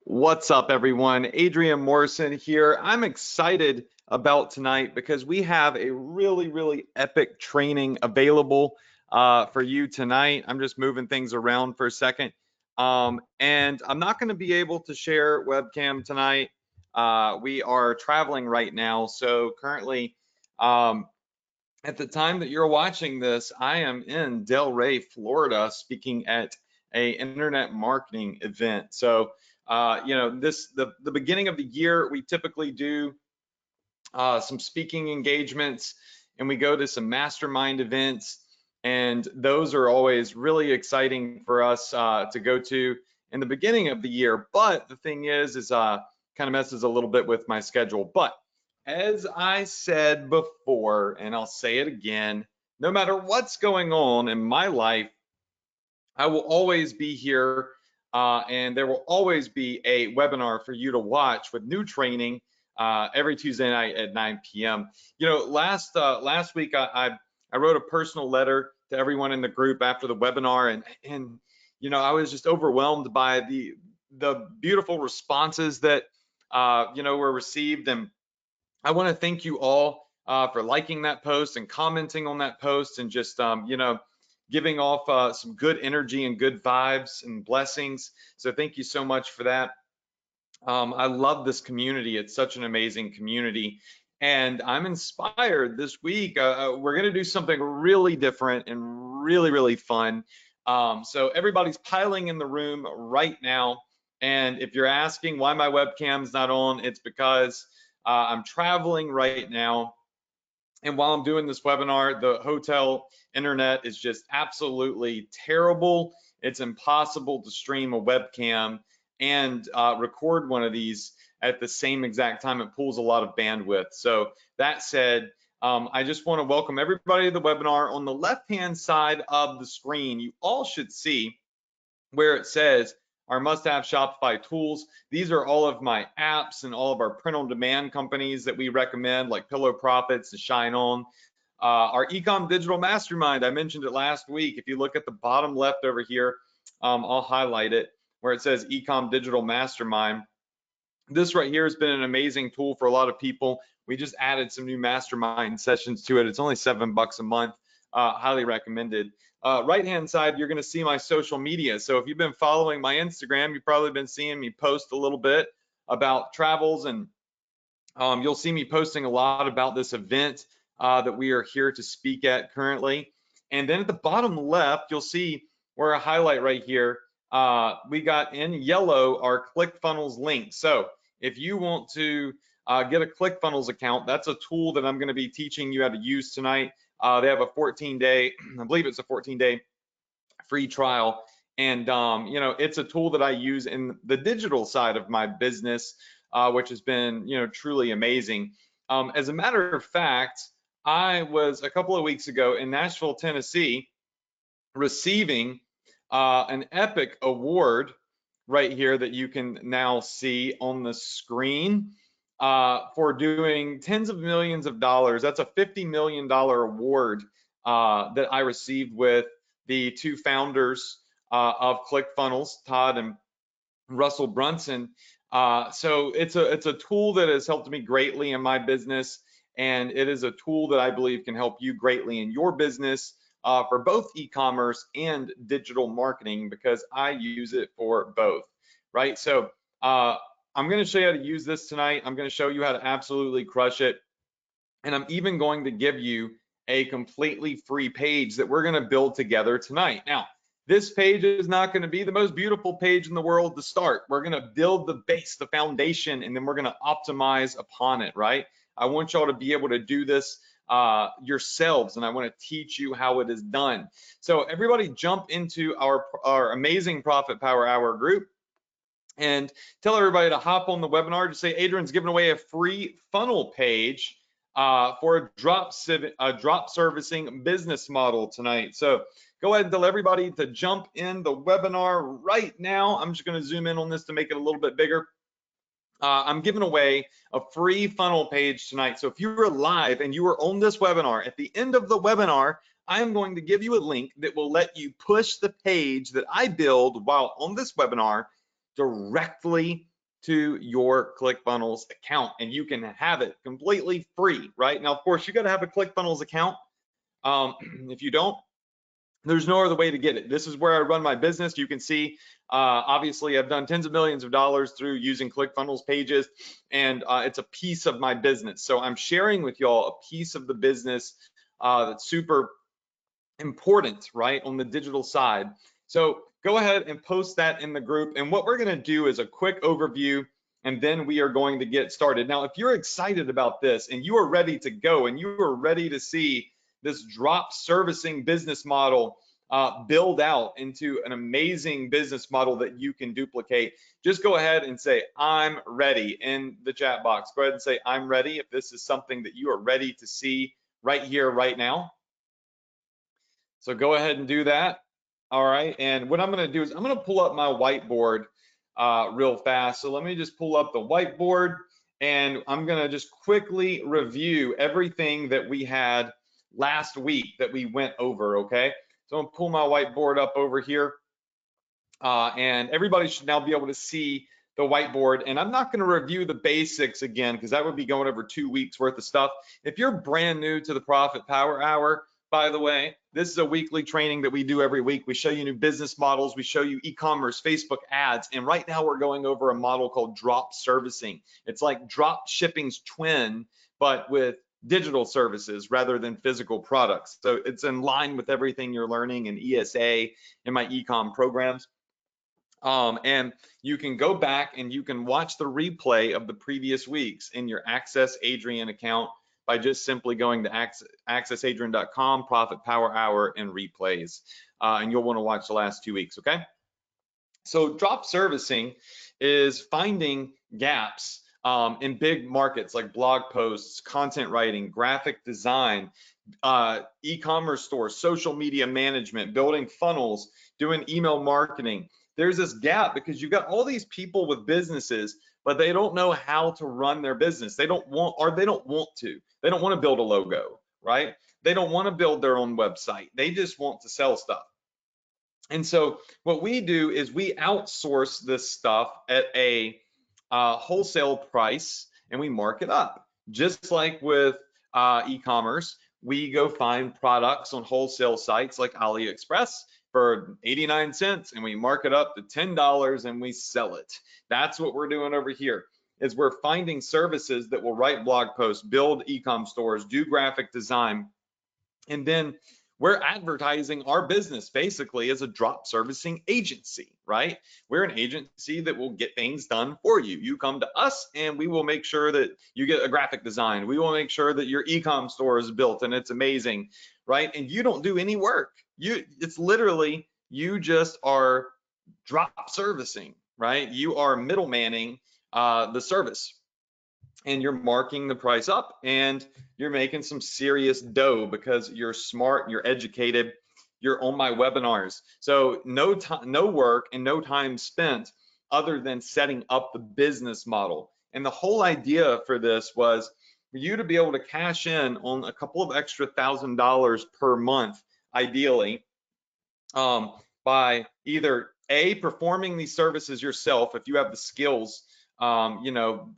What's up, everyone? Adrian Morrison here. I'm excited about tonight because we have a really epic training available for you tonight. I'm just moving things around for a second. And I'm not going to be able to share webcam tonight. We are traveling right now. So currently, at the time that you're watching this, I am in Delray, Florida, speaking at a internet marketing event. So, the beginning of the year, we typically do some speaking engagements, and we go to some mastermind events, and those are always really exciting for us to go to in the beginning of the year. But the thing is kind of messes a little bit with my schedule. But as I said before, and I'll say it again, no matter what's going on in my life, I will always be here, and there will always be a webinar for you to watch with new training every Tuesday night at 9 p.m. You know, last week I wrote a personal letter to everyone in the group after the webinar, and I was just overwhelmed by the beautiful responses that were received, and I want to thank you all for liking that post and commenting on that post, and just giving off some good energy and good vibes and blessings. So thank you so much for that. I love this community. It's such an amazing community, and I'm inspired this week. We're going to do something really different and really fun. So everybody's piling in the room right now, and if you're asking why my webcam's not on, it's because I'm traveling right now, and while I'm doing this webinar, the hotel internet is just absolutely terrible. It's impossible to stream a webcam and record one of these at the same exact time. It pulls a lot of bandwidth. So that said, I just want to welcome everybody to the webinar. On the left-hand side of the screen, you all should see where it says our must-have Shopify tools. These are all of my apps and all of our print-on-demand companies that we recommend, like Pillow Profits and Shine On. Our Ecom Digital Mastermind, I mentioned it last week. If you look at the bottom left over here, I'll highlight it where it says Ecom Digital Mastermind. This right here has been an amazing tool for a lot of people. We just added some new mastermind sessions to it. It's only $7 a month. Highly recommended. Right-hand side, you're going to see my social media. So if you've been following my Instagram, you've probably been seeing me post a little bit about travels, and you'll see me posting a lot about this event that we are here to speak at currently. And then at the bottom left, you'll see where I highlight right here, we got in yellow our ClickFunnels link. So if you want to get a ClickFunnels account, that's a tool that I'm going to be teaching you how to use tonight. They have a 14-day, I believe it's a 14-day free trial. And, it's a tool that I use in the digital side of my business, which has been, truly amazing. As a matter of fact, I was a couple of weeks ago in Nashville, Tennessee, receiving an epic award right here that you can now see on the screen. For doing tens of millions of dollars. That's a $50 million award that I received with the two founders of ClickFunnels, Todd and Russell Brunson. So it's a tool that has helped me greatly in my business, and it is a tool that I believe can help you greatly in your business for both e-commerce and digital marketing, because I use it for both, right? So I'm going to show you how to use this tonight. I'm going to show you how to absolutely crush it. And I'm even going to give you a completely free page that we're going to build together tonight. Now, this page is not going to be the most beautiful page in the world to start. We're going to build the base, the foundation, and then we're going to optimize upon it, right? I want y'all to be able to do this yourselves, and I want to teach you how it is done. So everybody jump into our amazing Profit Power Hour group, and tell everybody to hop on the webinar. Just say Adrian's giving away a free funnel page for a drop servicing business model tonight. So go ahead and tell everybody to jump in the webinar right now. I'm just going to zoom in on this to make it a little bit bigger. I'm giving away a free funnel page tonight. So if you were live and you were on this webinar, at the end of the webinar, I am going to give you a link that will let you push the page that I build while on this webinar directly to your ClickFunnels account, and you can have it completely free, right? Now, of course, you got to have a ClickFunnels account. If you don't, there's no other way to get it. This is where I run my business. You can see, obviously, I've done tens of millions of dollars through using ClickFunnels pages, and it's a piece of my business. So I'm sharing with y'all a piece of the business that's super important, right, on the digital side. So go ahead and post that in the group. And what we're going to do is a quick overview, and then we are going to get started. Now, if you're excited about this and you are ready to go and you are ready to see this drop servicing business model build out into an amazing business model that you can duplicate, just go ahead and say, I'm ready in the chat box. Go ahead and say, I'm ready if this is something that you are ready to see right here, right now. So go ahead and do that. All right, and what I'm going to do is I'm going to pull up my whiteboard real fast. So let me just pull up the whiteboard, and I'm going to just quickly review everything that we had last week that we went over, okay? So I'm going to pull my whiteboard up over here, and everybody should now be able to see the whiteboard. And I'm not going to review the basics again, because that would be going over 2 weeks worth of stuff. If you're brand new to the Profit Power Hour, by the way, this is a weekly training that we do every week. We show you new business models. We show you e-commerce, Facebook ads. And right now we're going over a model called drop servicing. It's like drop shipping's twin, but with digital services rather than physical products. So it's in line with everything you're learning in ESA in my e-com programs. And you can go back and you can watch the replay of the previous weeks in your Access Adrian account by just simply going to accessadrian.com, Profit Power Hour, and replays. And you'll want to watch the last 2 weeks, okay? So drop servicing is finding gaps in big markets like blog posts, content writing, graphic design, e-commerce stores, social media management, building funnels, doing email marketing. There's this gap because you've got all these people with businesses, but they don't know how to run their business. They don't want, or they don't want to. They don't want to build a logo, right? They don't want to build their own website. They just want to sell stuff. And so what we do is we outsource this stuff at a wholesale price, and we mark it up. Just like with e-commerce, we go find products on wholesale sites like AliExpress for 89 cents, and we mark it up to $10 and we sell it. That's what we're doing over here, is we're finding services that will write blog posts, build e-com stores, do graphic design, and then we're advertising our business basically as a drop servicing agency, right? We're an agency that will get things done for you. You come to us and we will make sure that you get a graphic design. We will make sure that your e-com store is built and it's amazing, right? And you don't do any work. It's literally, you just are drop servicing, right? You are middlemaning the service, and you're marking the price up, and you're making some serious dough because you're smart, you're educated, you're on my webinars. So no work and no time spent other than setting up the business model. And the whole idea for this was for you to be able to cash in on a couple of extra $1,000 per month, ideally, by either A, performing these services yourself if you have the skills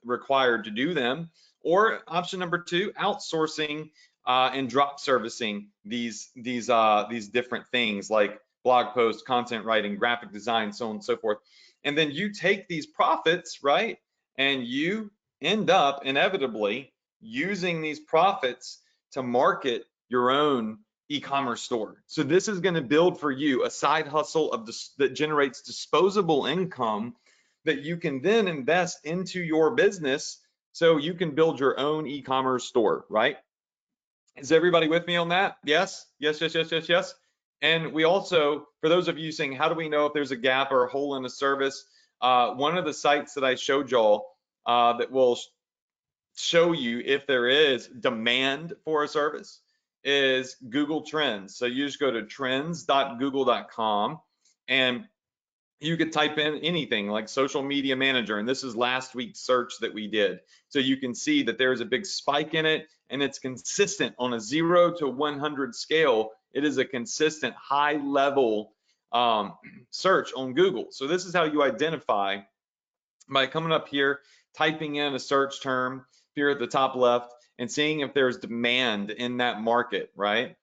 required to do them, or option number 2, outsourcing and drop servicing these different things like blog posts, content writing, graphic design, so on and so forth. And then you take these profits, right, and you end up inevitably using these profits to market your own e-commerce store. So this is going to build for you a side hustle that generates disposable income that you can then invest into your business so you can build your own e-commerce store, right? Is everybody with me on that? Yes, yes, yes, yes, yes, yes. And we also, for those of you saying, how do we know if there's a gap or a hole in a service? One of the sites that I showed y'all that will show you if there is demand for a service is Google Trends. So you just go to trends.google.com, and you could type in anything like social media manager, and this is last week's search that we did. So you can see that there's a big spike in it, and it's consistent on a 0 to 100 scale. It is a consistent high level search on Google. So this is how you identify by coming up here, typing in a search term here at the top left, and seeing if there's demand in that market, right?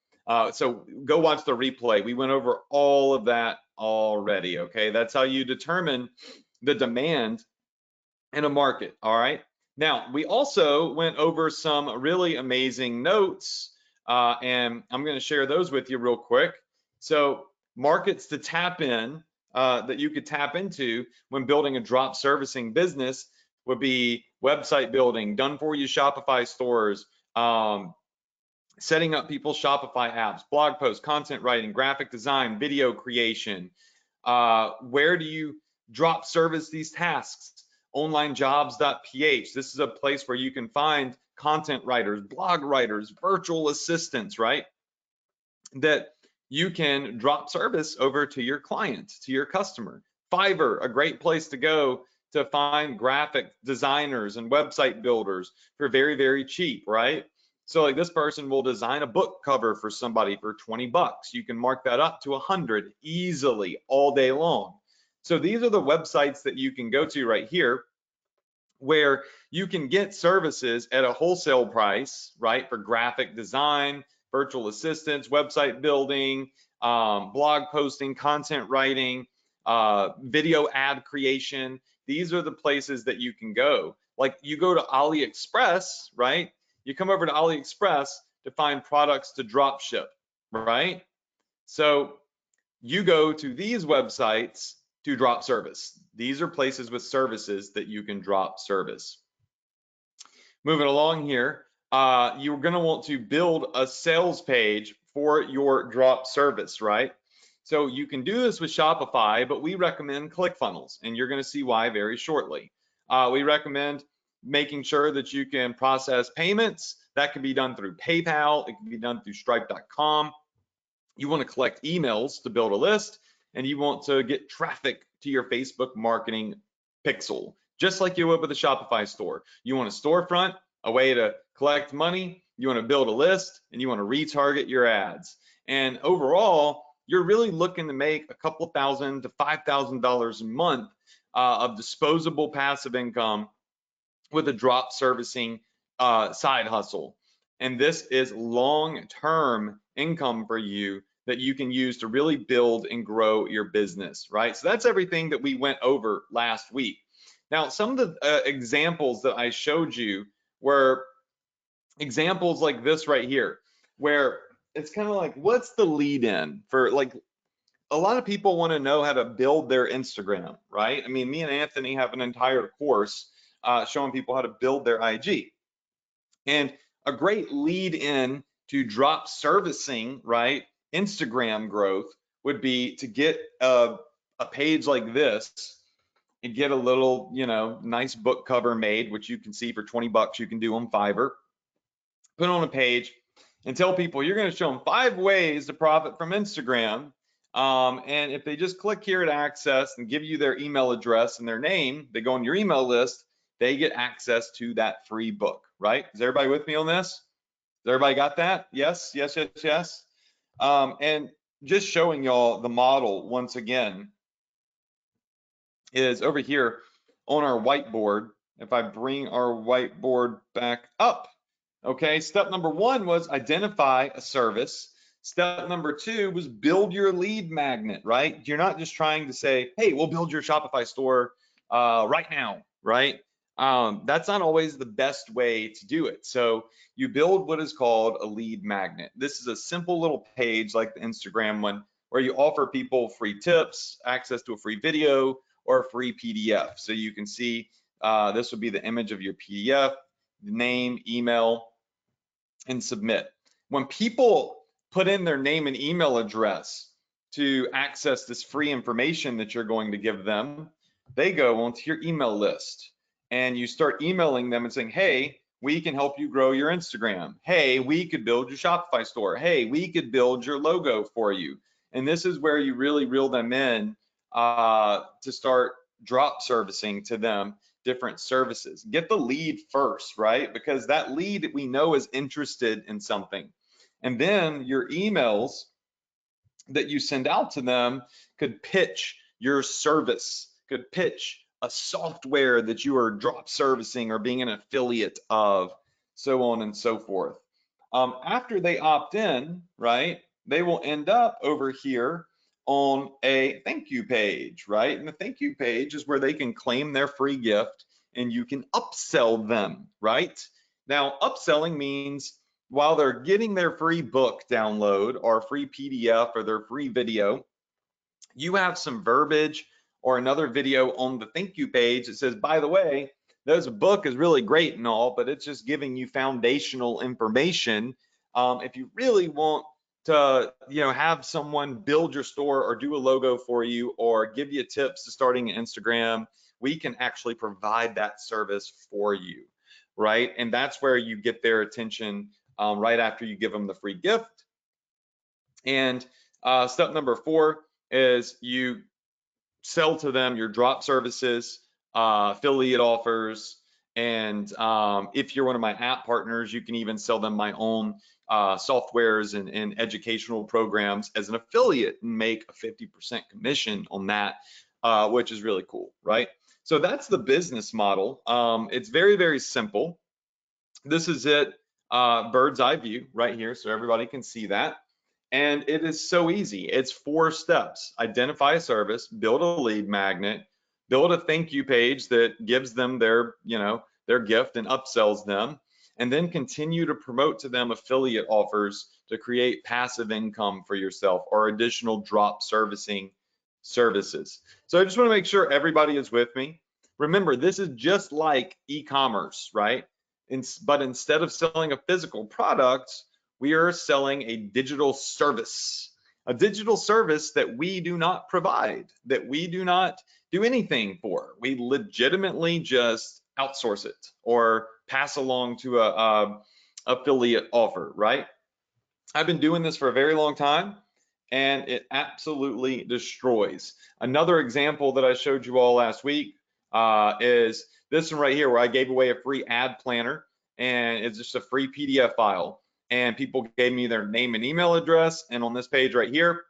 So go watch the replay. We went over all of that already, okay? That's how you determine the demand in a market, all right? Now, we also went over some really amazing notes, and I'm going to share those with you real quick. So markets to tap in, that you could tap into when building a drop servicing business would be website building, done for you Shopify stores, setting up people's Shopify apps, blog posts, content writing, graphic design, video creation. Where do you drop service these tasks? Onlinejobs.ph. This is a place where you can find content writers, blog writers, virtual assistants, right? That you can drop service over to your client, to your customer. Fiverr, a great place to go to find graphic designers and website builders for very, very cheap, right? So like this person will design a book cover for somebody for 20 bucks. You can mark that up to 100 easily all day long. So these are the websites that you can go to right here where you can get services at a wholesale price, right? For graphic design, virtual assistants, website building, blog posting, content writing, video ad creation. These are the places that you can go. Like you go to AliExpress, right? You come over to AliExpress to find products to drop ship, right? So you go to these websites to drop service. These are places with services that you can drop service. Moving along here, you're going to want to build a sales page for your drop service, right? So you can do this with Shopify, but we recommend ClickFunnels, and you're going to see why very shortly. We recommend making sure that you can process payments. That can be done through PayPal. It can be done through Stripe.com. You want to collect emails to build a list, and you want to get traffic to your Facebook marketing pixel, just like you would with a Shopify store. You want a storefront, a way to collect money, you want to build a list, and you want to retarget your ads. And overall, you're really looking to make a couple $1,000 to $5,000 a month of disposable passive income with a drop servicing side hustle. And this is long-term income for you that you can use to really build and grow your business, right? So that's everything that we went over last week. Now, some of the examples that I showed you were examples like this right here, where it's kind of like, what's the lead in for, like, a lot of people want to know how to build their Instagram, right? I mean, me and Anthony have an entire course showing people how to build their IG. And a great lead in to drop servicing, right, Instagram growth would be to get a page like this and get a little, nice book cover made, which you can see for 20 bucks you can do on Fiverr. Put on a page and tell people you're going to show them 5 ways to profit from Instagram. And if they just click here at access and give you their email address and their name, they go on your email list, they get access to that free book, right? Is everybody with me on this? Has everybody got that? Yes, yes, yes, yes. And just showing y'all the model once again is over here on our whiteboard. If I bring our whiteboard back up, okay, step number 1 was identify a service. Step number 2 was build your lead magnet, right? You're not just trying to say, hey, we'll build your Shopify store right now, right? That's not always the best way to do it. So you build what is called a lead magnet. This is a simple little page like the Instagram one where you offer people free tips, access to a free video, or a free PDF. So you can see this would be the image of your PDF, name, email, and submit. When people put in their name and email address to access this free information that you're going to give them, they go onto your email list and you start emailing them and saying, hey, we can help you grow your Instagram. Hey, we could build your Shopify store. Hey, we could build your logo for you. And this is where you really reel them in to start drop servicing to them different services. Get the lead first, right? Because that lead we know is interested in something. And then your emails that you send out to them could pitch your service, could pitch a software that you are drop servicing or being an affiliate of, so on and so forth. After they opt in, right, they will end up over here on a thank you page, right? And the thank you page is where they can claim their free gift and you can upsell them, right? Now, upselling means while they're getting their free book download or free PDF or their free video, you have some verbiage or another video on the thank you page that says, by the way, this book is really great and all, but it's just giving you foundational information. If you really want to, have someone build your store or do a logo for you or give you tips to starting an Instagram, we can actually provide that service for you, right? And that's where you get their attention right after you give them the free gift. And step number 4 is you sell to them your drop services, affiliate offers, and if you're one of my app partners, you can even sell them my own softwares and educational programs as an affiliate and make a 50% commission on that, which is really cool, right? So that's the business model. It's very, very simple. This is it, bird's eye view right here, so everybody can see that. And it is so easy. It's 4 steps. Identify a service, build a lead magnet, build a thank you page that gives them their, their gift and upsells them, and then continue to promote to them affiliate offers to create passive income for yourself or additional drop servicing services. So I just want to make sure everybody is with me. Remember, this is just like e-commerce, right? But instead of selling a physical product, we are selling a digital service that we do not provide, that we do not do anything for. We legitimately just outsource it or pass along to a affiliate offer, right? I've been doing this for a very long time and it absolutely destroys. Another example that I showed you all last week is this one right here, where I gave away a free ad planner, and it's just a free PDF file. And people gave me their name and email address, and on this page right here,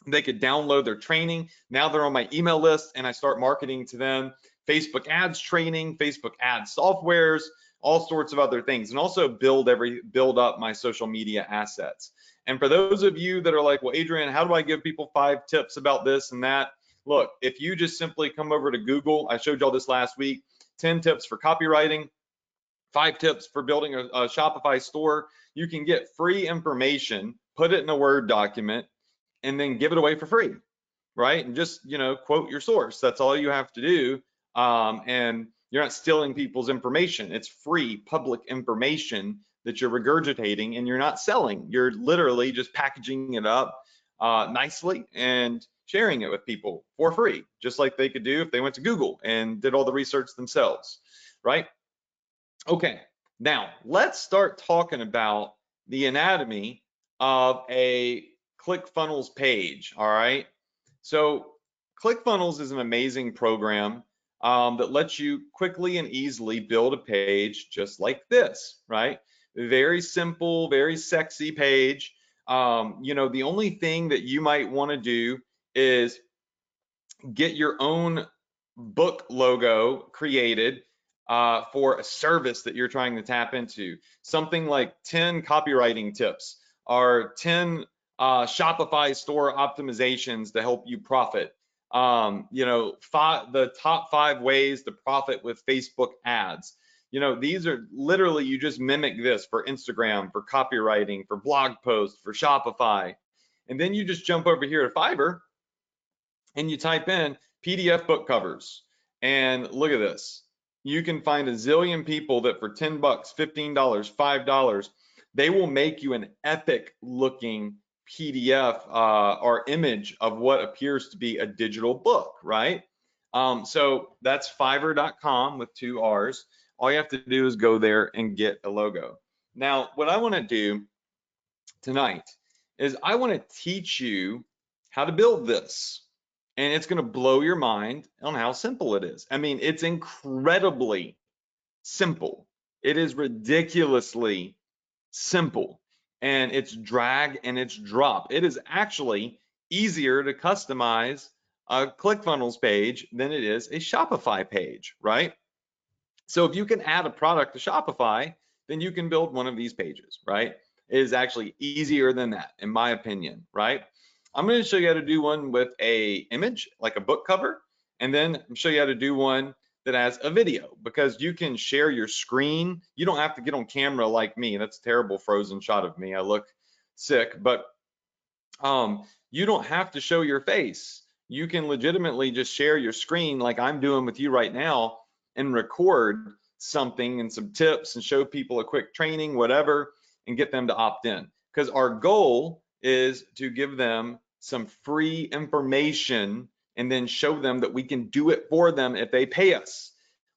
they could download their training. Now they're on my email list, and I start marketing to them Facebook ads training, Facebook ad softwares, all sorts of other things, and also build up my social media assets. And for those of you that are like, well, Adrian, how do I give people 5 tips about this and that? Look, if you just simply come over to Google, I showed y'all this last week, 10 tips for copywriting, 5 tips for building a Shopify store. You can get free information, put it in a Word document, and then give it away for free, right? And just, quote your source. That's all you have to do. And you're not stealing people's information. It's free public information that you're regurgitating and you're not selling. You're literally just packaging it up nicely and sharing it with people for free, just like they could do if they went to Google and did all the research themselves, right? Okay, now let's start talking about the anatomy of a ClickFunnels page, all right? So ClickFunnels is an amazing program that lets you quickly and easily build a page just like this, right? Very simple, very sexy page. The only thing that you might want to do is get your own book logo created for a service that you're trying to tap into. Something like 10 copywriting tips or 10 Shopify store optimizations to help you profit. The top 5 ways to profit with Facebook ads. These are literally, you just mimic this for Instagram, for copywriting, for blog posts, for Shopify. And then you just jump over here to Fiverr and you type in PDF book covers. And look at this. You can find a zillion people that for 10 bucks, $15, $5, they will make you an epic looking PDF or image of what appears to be a digital book, right? So that's fiverr.com with 2 R's. All you have to do is go there and get a logo. Now, what I want to do tonight is I want to teach you how to build this. And it's going to blow your mind on how simple it is. I mean, it's incredibly simple. It is ridiculously simple. And it's drag and it's drop. It is actually easier to customize a ClickFunnels page than it is a Shopify page, right? So if you can add a product to Shopify, then you can build one of these pages, right? It is actually easier than that, in my opinion, right? I'm going to show you how to do one with a image, like a book cover, and then show you how to do one that has a video, because you can share your screen. You don't have to get on camera like me. That's a terrible frozen shot of me. I look sick, but you don't have to show your face. You can legitimately just share your screen like I'm doing with you right now and record something and some tips and show people a quick training, whatever, and get them to opt in. Because our goal is to give them some free information and then show them that we can do it for them if they pay us.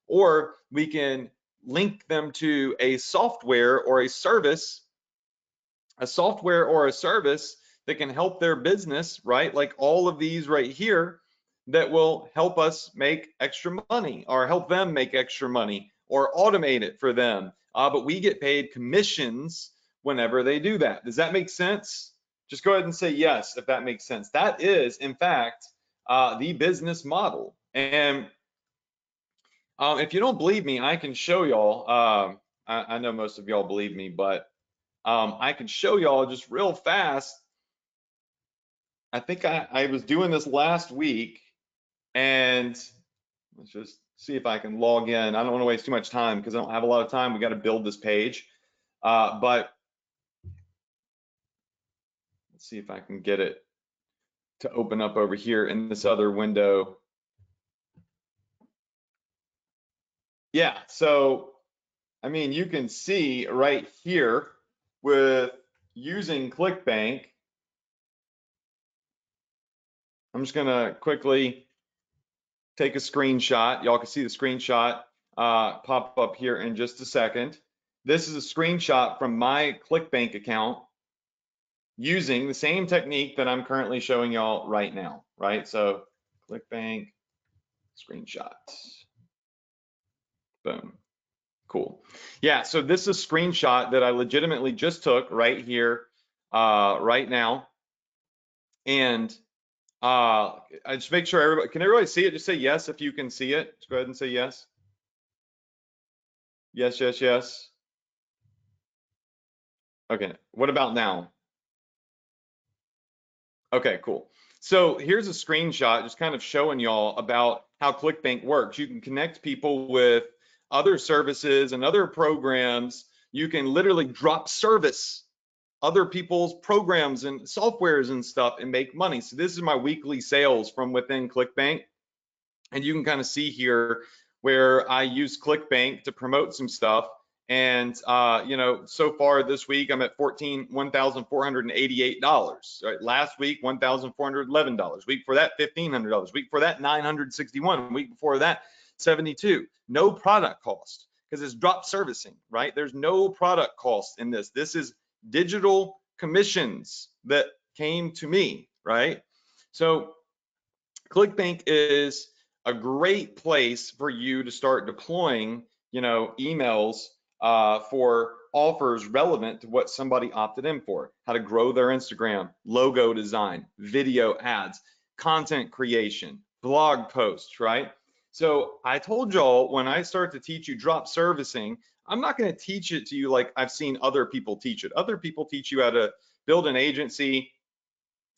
Or we can link them to a software or a service, that can help their business, right? Like all of these right here that will help us make extra money or help them make extra money or automate it for them. But we get paid commissions whenever they do that. Does that make sense? Just go ahead and say yes if that makes sense. That is, in fact, the business model. And if you don't believe me, I can show y'all. I know most of y'all believe me, but I can show y'all just real fast. I think I was doing this last week, and let's just see if I can log in. I don't want to waste too much time because I don't have a lot of time. We got to build this page. But let's see if I can get it to open up over here in this other window. Yeah, so I mean, you can see right here with using ClickBank. I'm just gonna quickly take a screenshot. Y'all can see the screenshot pop up here in just a second. This is a screenshot from my ClickBank account using the same technique that I'm currently showing y'all right now, right? So ClickBank screenshot. Boom. Cool. Yeah, so this is a screenshot that I legitimately just took right here, right now. And I just make sure everybody, can everybody see it? Just say yes if you can see it. Just go ahead and say yes. Yes, yes, yes. Okay, what about now? Okay, cool. So here's a screenshot just kind of showing y'all about how ClickBank works. You can connect people with other services and other programs. You can literally drop service other people's programs and softwares and stuff and make money. So this is my weekly sales from within ClickBank. And you can kind of see here where I use ClickBank to promote some stuff. And you know, so far this week I'm at $1,488. Right? Last week $1,411. Week for that $1,500. Week for that $961. Week before that $72. No product cost because it's drop servicing, right? There's no product cost in this. This is digital commissions that came to me, right? So ClickBank is a great place for you to start deploying, you know, emails for offers relevant to what somebody opted in for, how to grow their Instagram, logo design, video ads, content creation, blog posts, right? So I told y'all when I start to teach you drop servicing, I'm not going to teach it to you like I've seen other people teach it. Other people teach you how to build an agency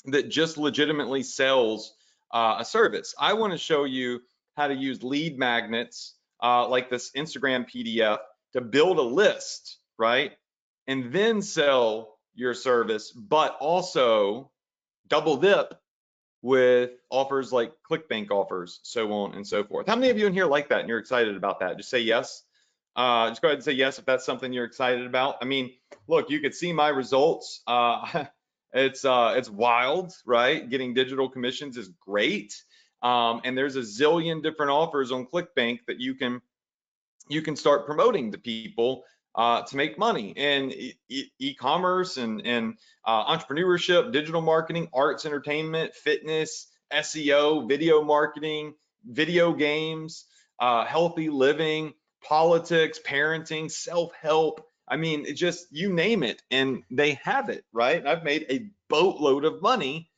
that just legitimately sells a service. I want to show you how to use lead magnets like this Instagram PDF to build a list, right? And then sell your service, but also double dip with offers like ClickBank offers, so on and so forth. How many of you in here like that and you're excited about that? Just say yes. Just go ahead and say yes if that's something you're excited about. I mean, look, you could see my results. It's wild, right? Getting digital commissions is great. And there's a zillion different offers on ClickBank that you can start promoting to people to make money in e-commerce and entrepreneurship, digital marketing, arts, entertainment, fitness, SEO, video marketing, video games, healthy living, politics, parenting, self-help. I mean, it just, you name it, and they have it, right? I've made a boatload of money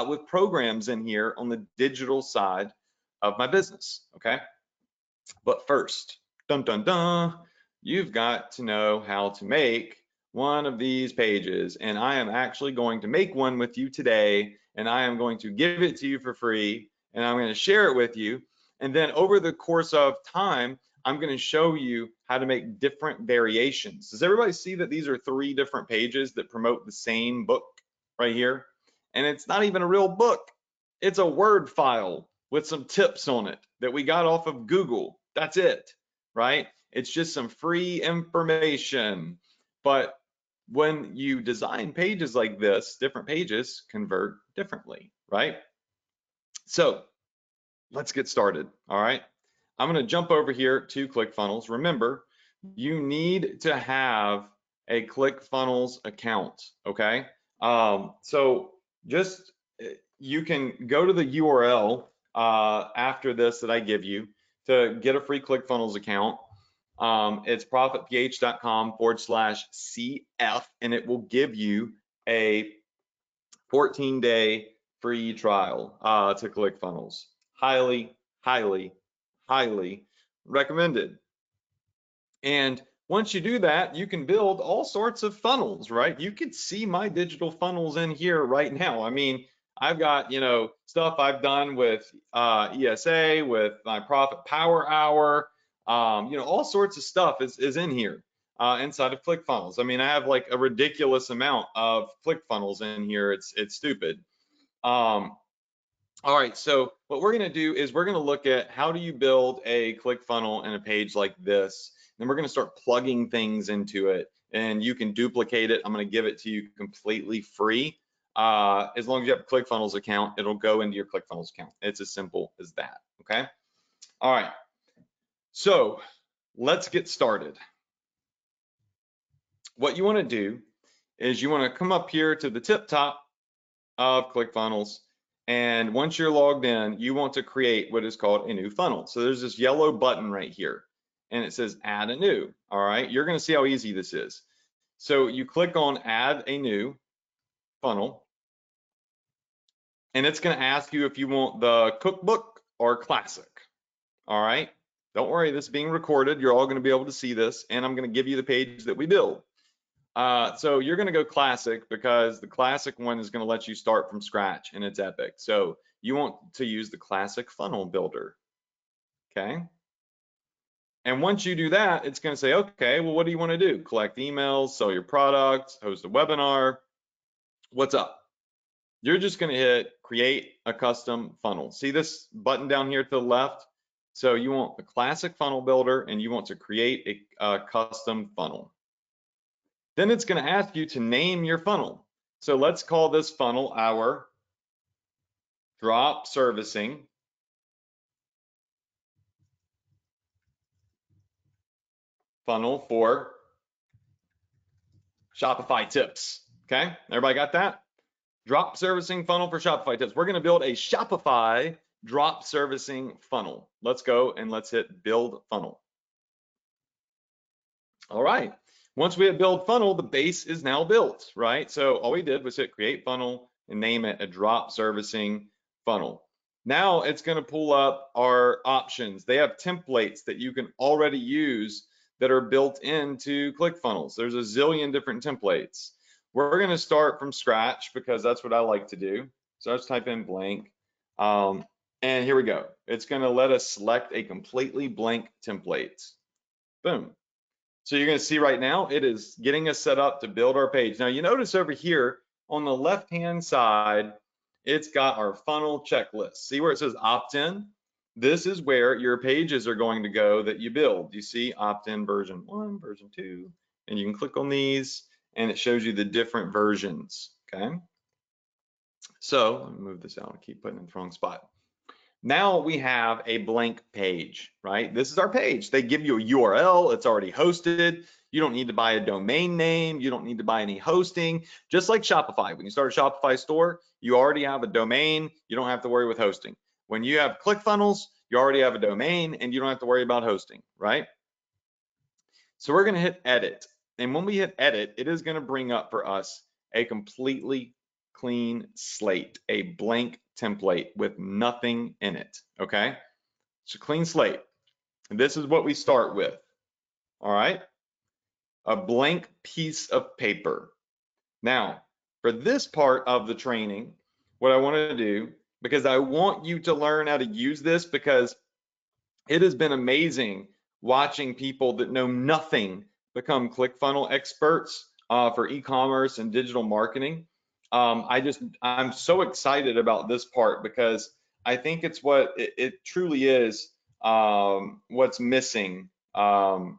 with programs in here on the digital side of my business, okay? But first, dun dun dun, you've got to know how to make one of these pages. And I am actually going to make one with you today, and I am going to give it to you for free, and I'm going to share it with you. And then over the course of time, I'm going to show you how to make different variations. Does everybody see that these are 3 different pages that promote the same book right here? And it's not even a real book. It's a Word file with some tips on it that we got off of Google. That's it, right? It's just some free information. But when you design pages like this, different pages convert differently, right? So let's get started, all right? I'm going to jump over here to ClickFunnels. Remember, you need to have a ClickFunnels account, okay? So just you can go to the URL after this that I give you to get a free ClickFunnels account. It's profitph.com/CF, and it will give you a 14-day free trial to ClickFunnels. Highly, highly, highly recommended. And once you do that, you can build all sorts of funnels, right? You can see my digital funnels in here right now. I mean, I've got, stuff I've done with ESA, with my Profit Power Hour, all sorts of stuff is in here inside of ClickFunnels. I mean, I have like a ridiculous amount of ClickFunnels in here. It's stupid. All right, so what we're going to do is we're going to look at how do you build a ClickFunnel in a page like this. Then we're going to start plugging things into it, and you can duplicate it. I'm going to give it to you completely free. As long as you have a ClickFunnels account, it'll go into your ClickFunnels account. It's as simple as that, okay? All right, so let's get started. What you want to do is you want to come up here to the tip top of ClickFunnels, and once you're logged in, you want to create what is called a new funnel. So there's this yellow button right here, and it says add a new. All right, you're going to see how easy this is. So you click on add a new funnel, and it's going to ask you if you want the cookbook or classic. All right, don't worry, this is being recorded. You're all going to be able to see this, and I'm going to give you the page that we build. So you're going to go classic because the classic one is going to let you start from scratch, and it's epic. So you want to use the classic funnel builder, okay? And once you do that, it's going to say, okay, well, what do you want to do? Collect emails, sell your products, host a webinar. What's up? You're just going to hit create a custom funnel. See this button down here to the left? So you want the classic funnel builder, and you want to create a custom funnel. Then it's going to ask you to name your funnel. So let's call this funnel our drop servicing funnel for Shopify tips. Okay, everybody got that? Drop servicing funnel for Shopify tips. We're going to build a Shopify drop servicing funnel. Let's go and let's hit build funnel. All right. Once we hit build funnel, the base is now built, right? So all we did was hit create funnel and name it a drop servicing funnel. Now it's going to pull up our options. They have templates that you can already use that are built into ClickFunnels. There's a zillion different templates. We're going to start from scratch because that's what I like to do. So let's type in blank. And here we go. It's going to let us select a completely blank template. Boom. So you're going to see right now, it is getting us set up to build our page. Now you notice over here on the left-hand side, it's got our funnel checklist. See where it says opt-in? This is where your pages are going to go that you build. You see opt-in version 1, version 2, and you can click on these and it shows you the different versions, okay? So let me move this out, I keep putting it in the wrong spot. Now we have a blank page, right? This is our page. They give you a URL, it's already hosted. You don't need to buy a domain name. You don't need to buy any hosting. Just like Shopify, when you start a Shopify store, you already have a domain. You don't have to worry with hosting. When you have ClickFunnels, you already have a domain and you don't have to worry about hosting, right? So we're gonna hit edit. And when we hit edit, it is gonna bring up for us a completely clean slate, a blank template with nothing in it, okay? It's a clean slate. This is what we start with, all right? A blank piece of paper. Now, for this part of the training, what I want to do, because I want you to learn how to use this, because it has been amazing watching people that know nothing become ClickFunnels experts for e-commerce and digital marketing. I'm so excited about this part because I think it's what it truly is, what's missing in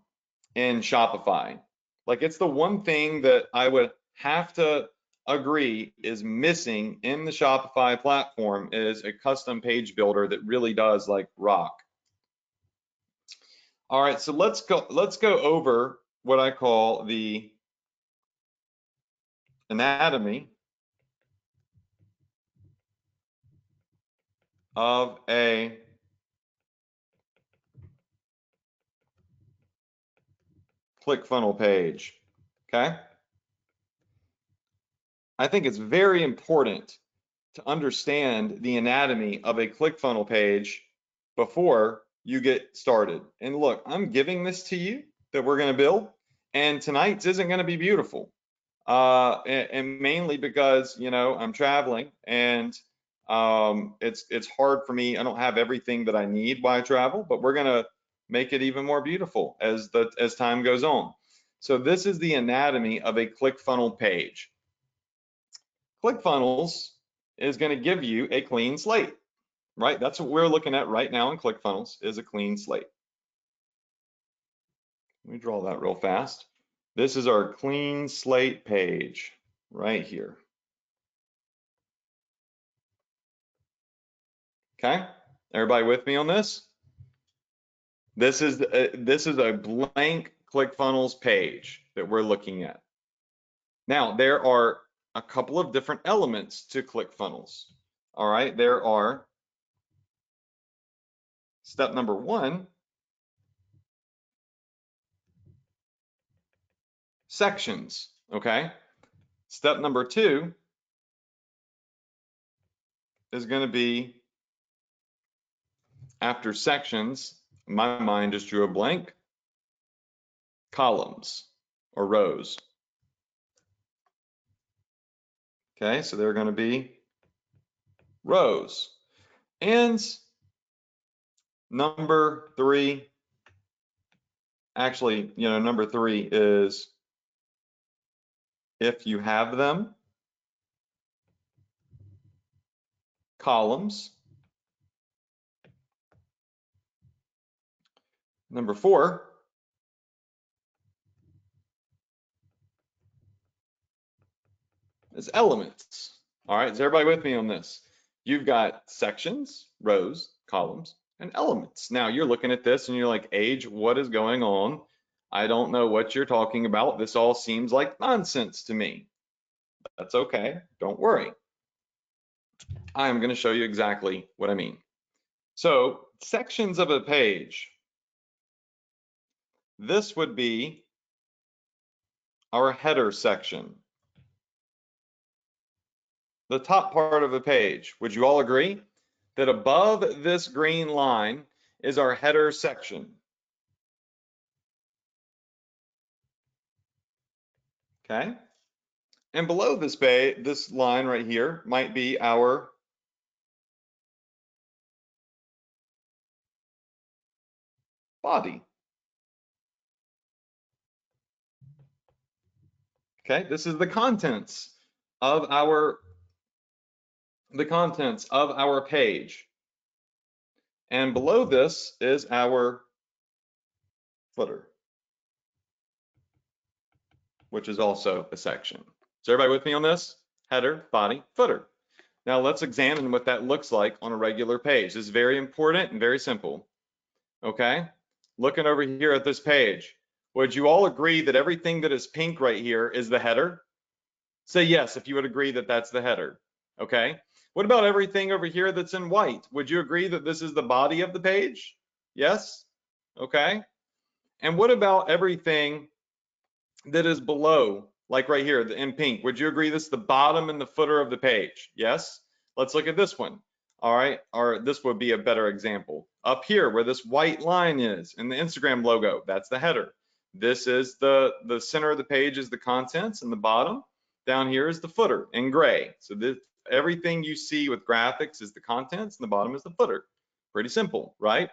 Shopify. Like, it's the one thing that I would have to agree is missing in the Shopify platform is a custom page builder that really does like rock. All right, so let's go over what I call the anatomy of a ClickFunnels page, okay? I think it's very important to understand the anatomy of a ClickFunnels page before you get started. And look, I'm giving this to you that we're gonna build, and tonight's isn't gonna be beautiful. And mainly because, you know, I'm traveling and it's hard for me. I don't have everything that I need while I travel, but we're gonna make it even more beautiful as time goes on. So this is the anatomy of a ClickFunnels page. ClickFunnels is going to give you a clean slate, right? That's what we're looking at right now in ClickFunnels is a clean slate. Let me draw that real fast. This is our clean slate page right here. Okay, everybody with me on this? This is a blank ClickFunnels page that we're looking at. Now, there are a couple of different elements to ClickFunnels. All right, there are step number one, sections, okay? Step number two is going to be after sections, my mind just drew a blank, columns or rows. Okay, so they're going to be rows. And number three, actually, you know, number three is if you have them, columns. Number four is elements. All right, is everybody with me on this? You've got sections, rows, columns, and elements. Now you're looking at this and you're like, Age, what is going on? I don't know what you're talking about. This all seems like nonsense to me. That's okay, don't worry. I'm going to show you exactly what I mean. So sections of a page. This would be our header section. The top part of a page. Would you all agree that above this green line is our header section? Okay. And below this this line right here might be our body. Okay, this is the contents of our page. And below this is our footer, which is also a section. Is everybody with me on this? Header, body, footer. Now let's examine what that looks like on a regular page. This is very important and very simple. Okay, looking over here at this page, would you all agree that everything that is pink right here is the header? Say yes if you would agree that that's the header. Okay, what about everything over here that's in white? Would you agree that this is the body of the page? Yes? Okay. And what about everything that is below Like right here in pink, would you agree this is the bottom and the footer of the page? Yes? Let's look at this one. All right, or this would be a better example. Up here where this white line is in the Instagram logo, that's the header. This is the center of the page is the contents, and the bottom down here is the footer in gray. So this, everything you see with graphics is the contents, and the bottom is the footer. Pretty simple, right?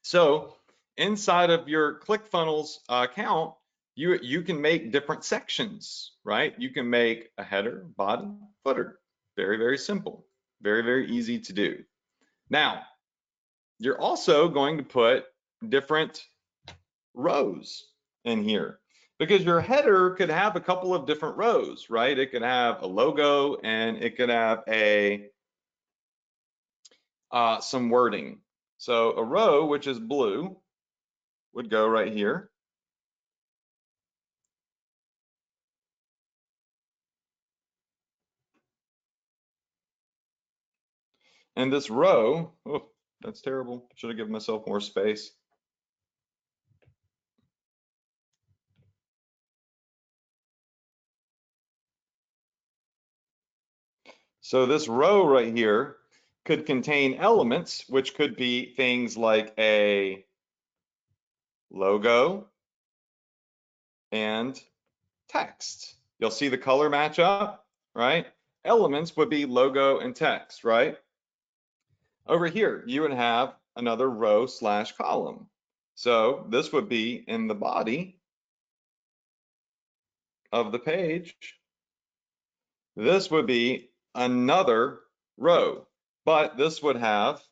So inside of your ClickFunnels account, you can make different sections, right? You can make a header, body, footer. Very, very simple. Very, very easy to do. Now, you're also going to put different rows in here because your header could have a couple of different rows, right? It could have a logo and it could have a some wording. So a row, which is blue, would go right here. And this row, oh, that's terrible. Should have given myself more space. So this row right here could contain elements, which could be things like a logo and text. You'll see the color match up, right? Elements would be logo and text, right? Over here, you would have another row slash column. So this would be in the body of the page. This would be another row, but this would have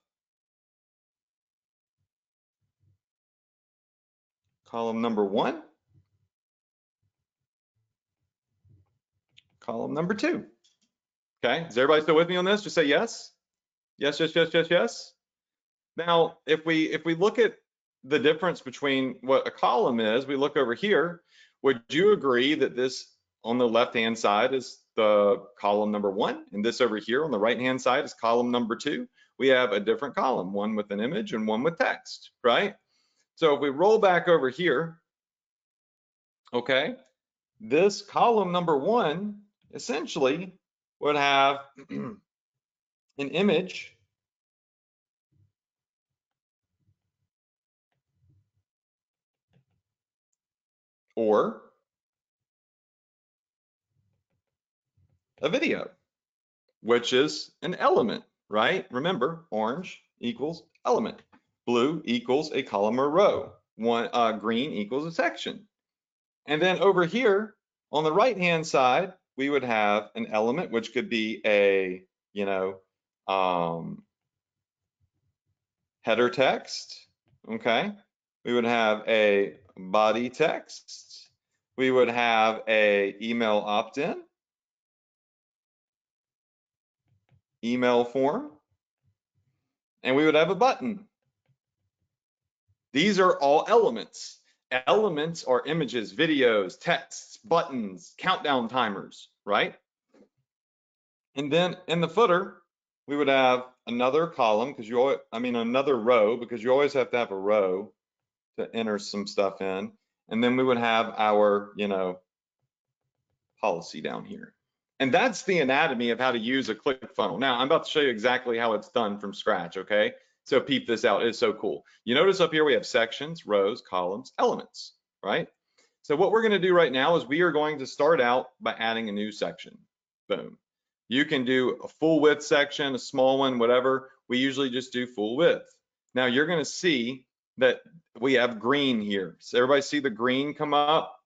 column number 1, column number 2. Okay, is everybody still with me on this? Just say yes. Yes, yes, yes, yes, yes. Now, if we look at the difference between what a column is, we look over here, would you agree that this on the left-hand side is the column number 1, and this over here on the right-hand side is column number 2? We have a different column, one with an image and one with text, right? So if we roll back over here, okay, this column number 1 essentially would have an image or a video, which is an element, right? Remember, orange equals element, blue equals a column or row, green equals a section. And then over here on the right-hand side, we would have an element, which could be a, header text, okay? We would have a body text. We would have a email opt-in, email form, and we would have a button. These are all elements. Elements are images, videos, texts, buttons, countdown timers, right? And then in the footer, we would have another column because another row, because you always have to have a row to enter some stuff in. And then we would have our, policy down here. And that's the anatomy of how to use a ClickFunnels. Now, I'm about to show you exactly how it's done from scratch, okay? So peep this out, it's so cool. You notice up here we have sections, rows, columns, elements, right? So what we're gonna do right now is we are going to start out by adding a new section, boom. You can do a full width section, a small one, whatever. We usually just do full width. Now you're gonna see that we have green here. So everybody see the green come up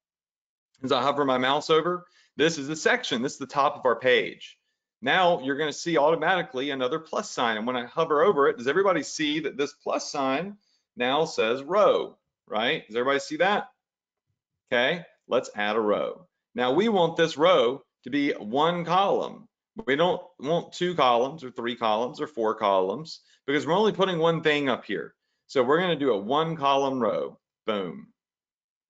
as I hover my mouse over? This is the section, this is the top of our page. Now you're gonna see automatically another plus sign, and when I hover over it, does everybody see that this plus sign now says row, right? Does everybody see that? Okay, let's add a row. Now we want this row to be one column. We don't want 2 columns or 3 columns or 4 columns because we're only putting one thing up here. So we're gonna do a 1 column row, boom.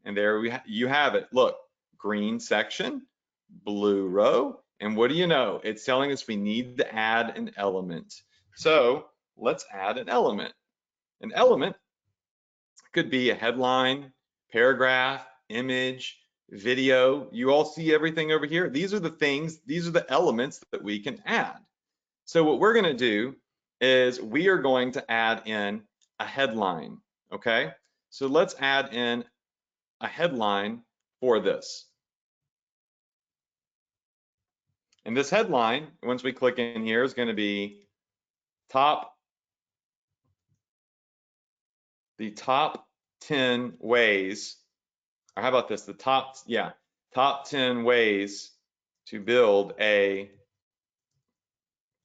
And there you have it, look. Green section, blue row, and what do you know? It's telling us we need to add an element. So let's add an element. An element could be a headline, paragraph, image, video. You all see everything over here. These are the things, these are the elements that we can add. So what we're gonna do is we are going to add in a headline, okay? So let's add in a headline for this. And this headline, once we click in here, is gonna be the top 10 ways, or how about this? Top 10 ways to build a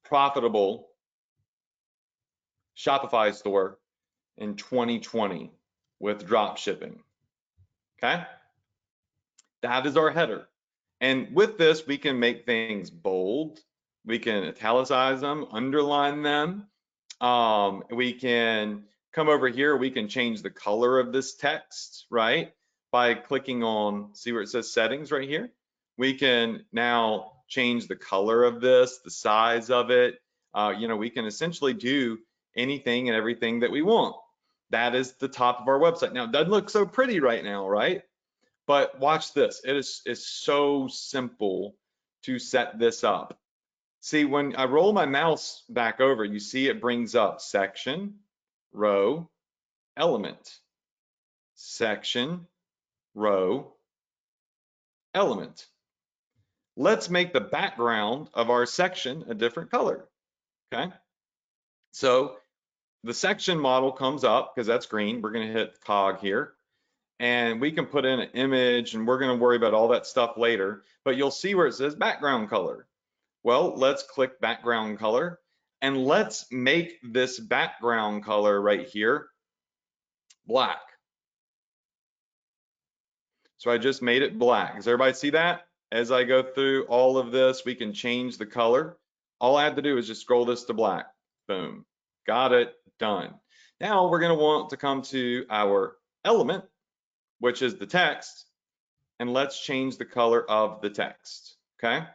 profitable Shopify store in 2020 with drop shipping. Okay? That is our header. And with this, we can make things bold. We can italicize them, underline them. We can come over here. We can change the color of this text, right? By clicking on, see where it says settings right here. We can now change the color of this, the size of it. We can essentially do anything and everything that we want. That is the top of our website. Now, it doesn't look so pretty right now, right? But watch this. It's so simple to set this up. See, when I roll my mouse back over, you see it brings up section, row, element. Section, row, element. Let's make the background of our section a different color, okay? So the section model comes up because that's green. We're gonna hit cog here and we can put in an image and we're gonna worry about all that stuff later, but you'll see where it says background color. Well, let's click background color and let's make this background color right here black. So I just made it black. Does everybody see that? As I go through all of this, we can change the color. All I have to do is just scroll this to black. Boom. Got it. Done. Now we're going to want to come to our element, which is the text, and let's change the color of the text. Okay?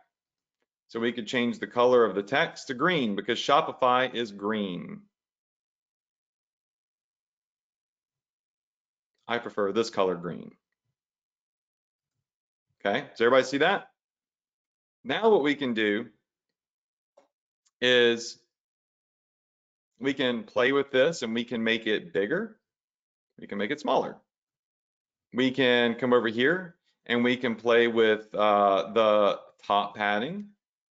So we could change the color of the text to green because Shopify is green. I prefer this color green. Okay, does everybody see that? Now what we can do is we can play with this and we can make it bigger. We can make it smaller. We can come over here and we can play with the top padding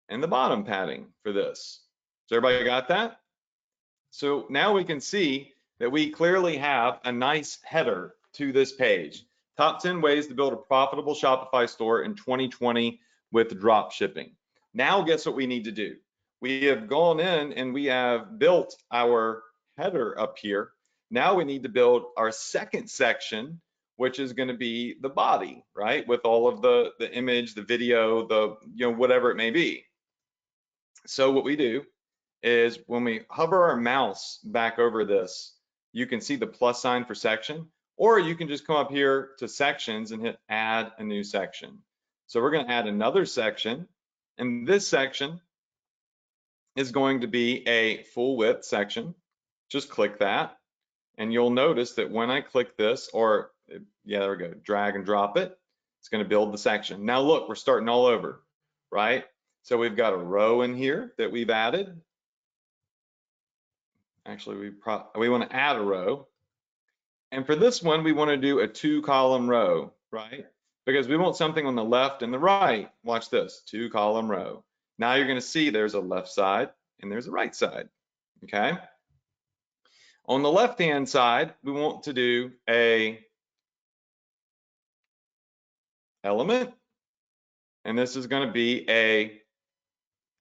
and the bottom padding for this. So everybody got that? So now we can see that we clearly have a nice header to this page. Top 10 ways to build a profitable Shopify store in 2020 with drop shipping. Now guess what we need to do? We have gone in and we have built our header up here. Now we need to build our second section, which is going to be the body, right? With all of the image, the video, whatever it may be. So what we do is when we hover our mouse back over this, you can see the plus sign for section, or you can just come up here to sections and hit add a new section. So we're going to add another section, and this section is going to be a full width section. Just click that, and you'll notice that when I click this, or yeah, there we go, drag and drop it, it's going to build the section. Now look, we're starting all over, right? So we've got a row in here that we've added. Actually, we want to add a row. And for this one, we want to do a 2-column row, right? Because we want something on the left and the right. Watch this, 2-column row. Now you're going to see there's a left side and there's a right side, okay? On the left-hand side, we want to do a element, and this is going to be a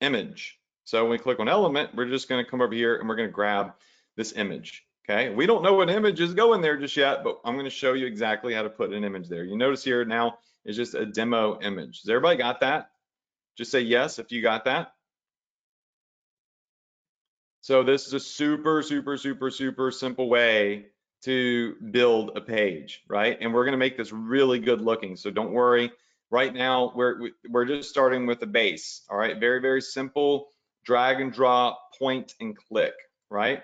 image. So when we click on element, we're just going to come over here and we're going to grab this image. Okay, we don't know what image is going there just yet, but I'm going to show you exactly how to put an image there. You notice here now is just a demo image. Has everybody got that? Just say yes if you got that. So this is a super simple way to build a page, right? And we're going to make this really good looking. So don't worry. Right now, we're just starting with the base. All right, very simple. Drag and drop, point and click, right?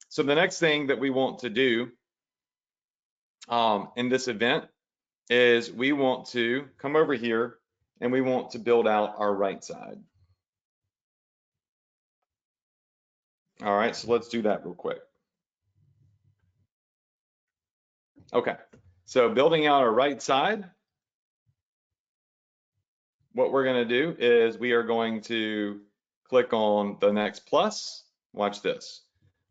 So the next thing that we want to do in this event is we want to come over here and we want to build out our right side. All right, so let's do that real quick. Okay, so building out our right side, what we're going to do is we are going to click on the next plus. Watch this.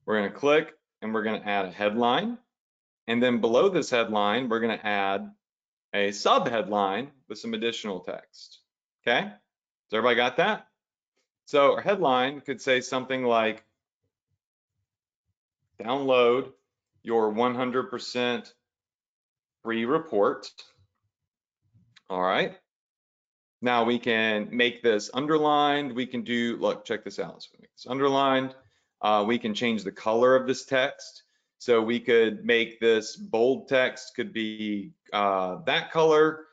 We're going to click and we're going to add a headline. And then below this headline, we're going to add a sub headline with some additional text. Okay, so everybody got that? So our headline could say something like, download your 100% free report. All right. Now we can make this underlined. We can do, look, check this out. So we make this underlined. We can change the color of this text. So we could make this bold text could be that color.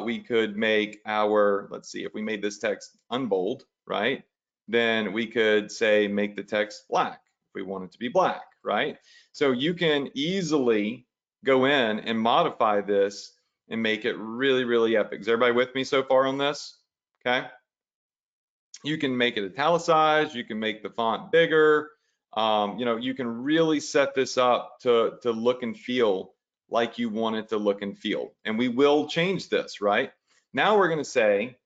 We could make our, let's see, if we made this text unbold, right? Then we could say make the text black if we want it to be black, right? So you can easily go in and modify this and make it really, really epic. Is everybody with me so far on this? Okay. You can make it italicized. You can make the font bigger. You know, you can really set this up to look and feel like you want it to look and feel. And we will change this, right? Now we're going to say,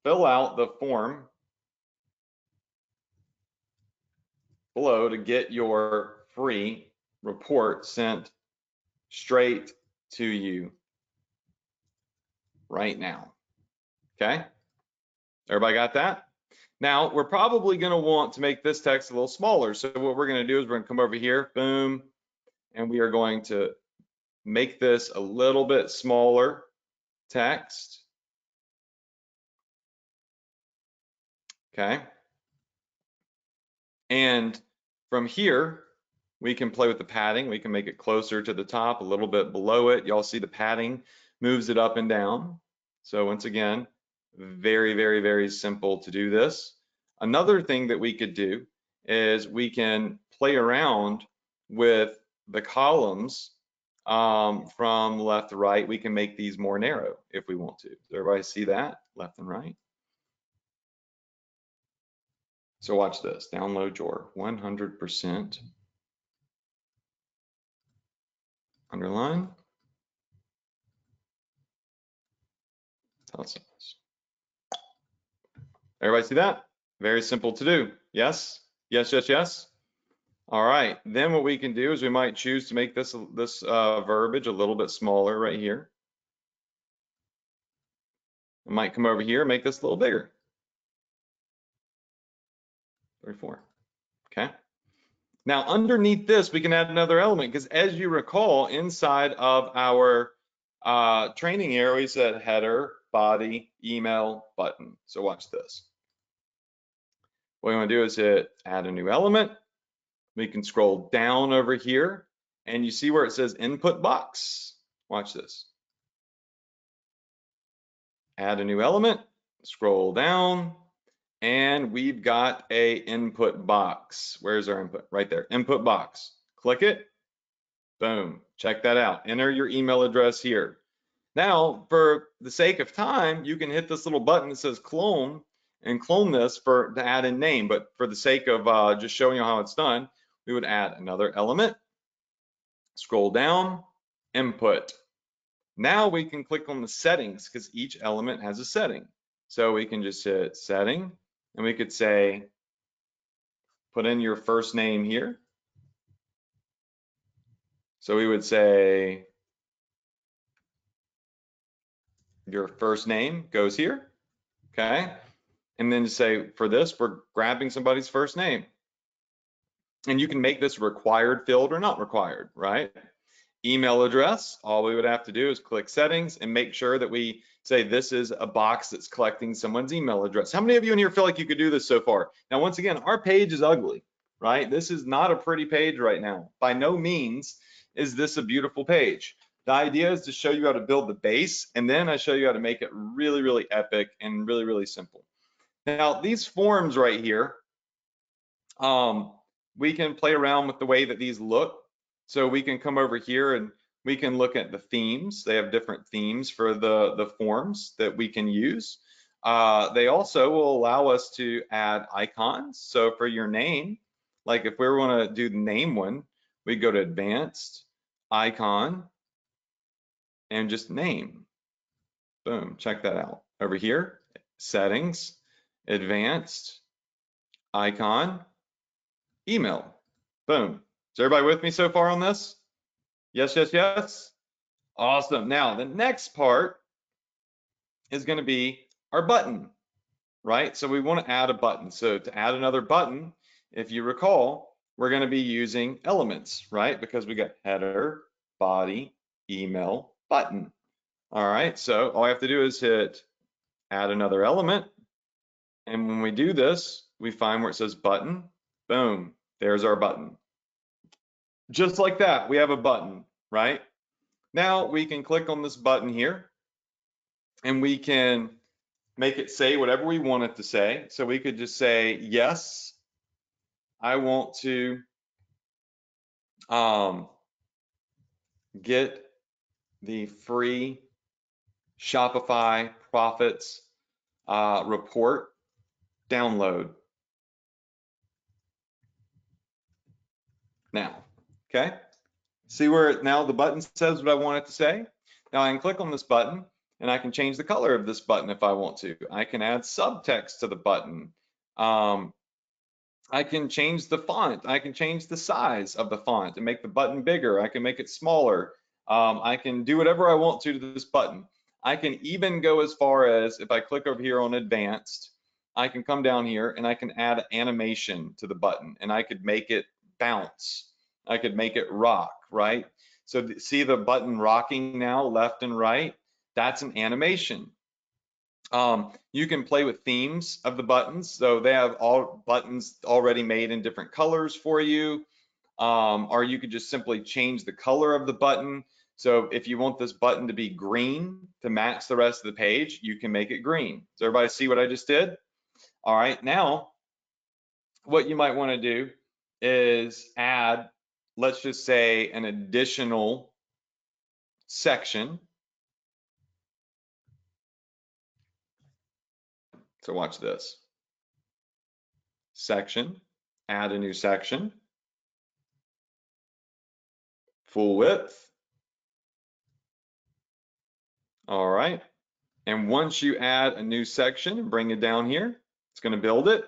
fill out the form below to get your free report sent straight to you right now. Okay, everybody got that? Now we're probably going to want to make this text a little smaller. So what we're going to do is we're going to come over here, boom, and we are going to make this a little bit smaller text. Okay, and from here we can play with the padding. We can make it closer to the top, a little bit below it. Y'all see the padding moves it up and down. So once again, very, very, very simple to do this. Another thing that we could do is we can play around with the columns from left to right. We can make these more narrow if we want to. Does everybody see that? Left and right. So watch this. Download your 100% underline. Everybody see that? Very simple to do. Yes, yes, yes, yes. All right, then what we can do is we might choose to make this verbiage a little bit smaller right here. I might come over here and make this a little bigger. 34, okay. Now underneath this, we can add another element because as you recall, inside of our training area, we said header, body, email, button. So watch this. What we want to do is hit add a new element. We can scroll down over here and you see where it says input box. Watch this. Add a new element, scroll down, and we've got a input box. Where's our input? Right there, input box. Click it, boom, check that out. Enter your email address here. Now, for the sake of time, you can hit this little button that says clone and clone this to add a name. But for the sake of just showing you how it's done, we would add another element, scroll down, input. Now we can click on the settings because each element has a setting. So we can just hit setting and we could say, put in your first name here. So we would say, your first name goes here, okay? And then to say, for this, we're grabbing somebody's first name. And you can make this required field or not required, right? Email address, all we would have to do is click settings and make sure that we say this is a box that's collecting someone's email address. How many of you in here feel like you could do this so far? Now, once again, our page is ugly, right? This is not a pretty page right now. By no means is this a beautiful page. The idea is to show you how to build the base, and then I show you how to make it really, really epic and really, really simple. Now, these forms right here, we can play around with the way that these look. So we can come over here and We can look at the themes. They have different themes for the forms that we can use. They also will allow us to add icons. So for your name, like if we want to do the name one, we go to advanced, icon, and just name. Boom, check that out. Over here, settings, advanced, icon, email. Boom. Is everybody with me so far on this? Yes, yes, yes. Awesome. Now, the next part is going to be our button, right? So we want to add a button. So to add another button, if you recall, we're going to be using elements, right? Because we got header, body, email, button. All right, so all I have to do is hit add another element. And when we do this, we find where it says button. Boom, there's our button. Just like that, we have a button, right? Now we can click on this button here and we can make it say whatever we want it to say. So we could just say, yes, I want to get the free Shopify profits report download. Now, okay? See where now the button says what I want it to say? Now I can click on this button and I can change the color of this button if I want to. I can add subtext to the button. I can change the font. I can change the size of the font and make the button bigger. I can make it smaller. I can do whatever I want to this button. I can even go as far as if I click over here on advanced, I can come down here and I can add animation to the button and I could make it bounce. I could make it rock, right? So see the button rocking now left and right? That's an animation. You can play with themes of the buttons. So they have all buttons already made in different colors for you. Or you could just simply change the color of the button. So if you want this button to be green to match the rest of the page, you can make it green. Does everybody see what I just did? All right, now what you might want to do is add, let's just say, an additional section. So watch this. Section, add a new section. Full width. All right. And once you add a new section and bring it down here, it's going to build it.